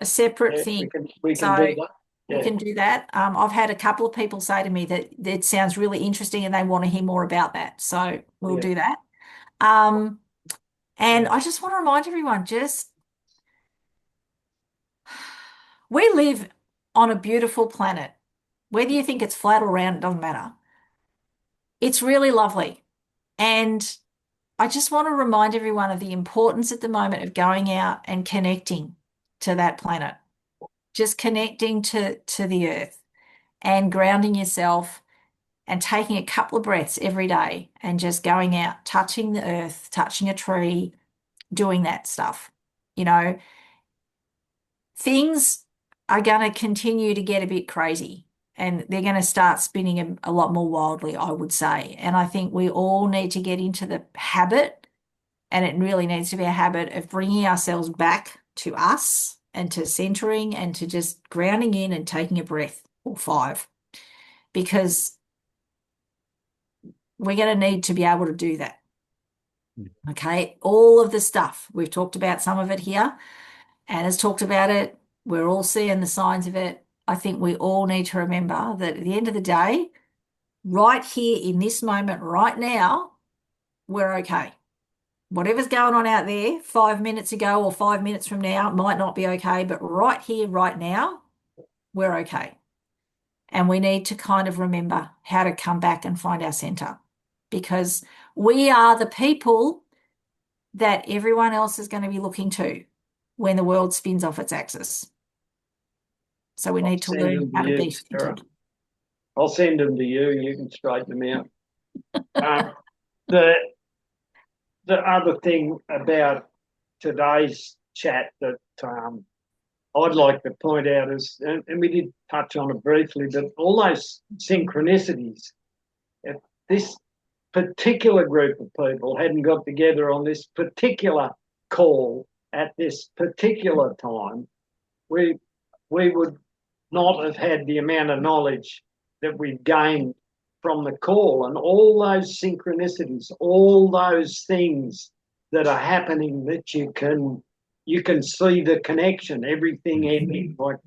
A separate thing. We can do that. We can do that. I've had a couple of people say to me that it sounds really interesting and they want to hear more about that. So we'll do that. And I just want to remind everyone, we live on a beautiful planet. Whether you think it's flat or round, it doesn't matter. It's really lovely. And I just want to remind everyone of the importance at the moment of going out and connecting to that planet. Just connecting to the earth and grounding yourself and taking a couple of breaths every day and just going out, touching the earth, touching a tree, doing that stuff. You know, things are going to continue to get a bit crazy. and they're going to start spinning a lot more wildly, I would say. And I think we all need to get into the habit, and it really needs to be a habit of bringing ourselves back to us and to centering and to just grounding in and taking a breath or 5, because we're going to need to be able to do that. Okay, all of the stuff, we've talked about some of it here. Anna's talked about it. We're all seeing the signs of it. I think we all need to remember that at the end of the day, right here in this moment, right now, we're okay. Whatever's going on out there 5 minutes ago or 5 minutes from now might not be okay, but right here, right now, we're okay. And we need to kind of remember how to come back and find our center, because we are the people that everyone else is going to be looking to when the world spins off its axis. So we need to learn how to be centered. I'll send them to you. You can straighten them out. The other thing about today's chat that I'd like to point out is, and we did touch on it briefly, but all those synchronicities. If this particular group of people hadn't got together on this particular call at this particular time, we would not have had the amount of knowledge that we've gained from the call, and all those synchronicities, all those things that are happening that you can see the connection, everything ending, like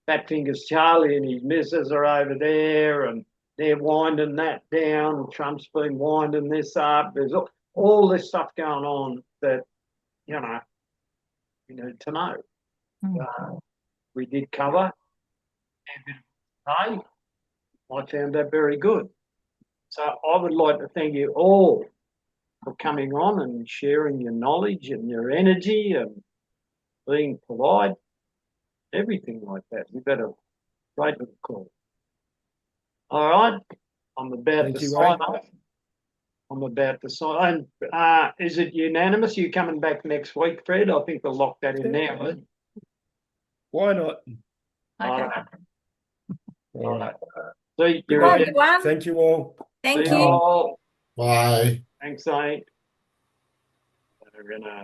Fat Fingers Charlie and his missus are over there and they're winding that down. Trump's been winding this up. There's all this stuff going on that, you need to know. We did cover a bit today. I found that very good. So I would like to thank you all for coming on and sharing your knowledge and your energy and being polite, everything like that. You've had a great little call. All right, I'm about to sign off. Is it unanimous? You coming back next week, Fred? I think we'll lock that in now. Right? Why not? Okay. All right. See, Good night, everyone. Thank you all. Thank See you. all. Bye. Thanks, mate. We're gonna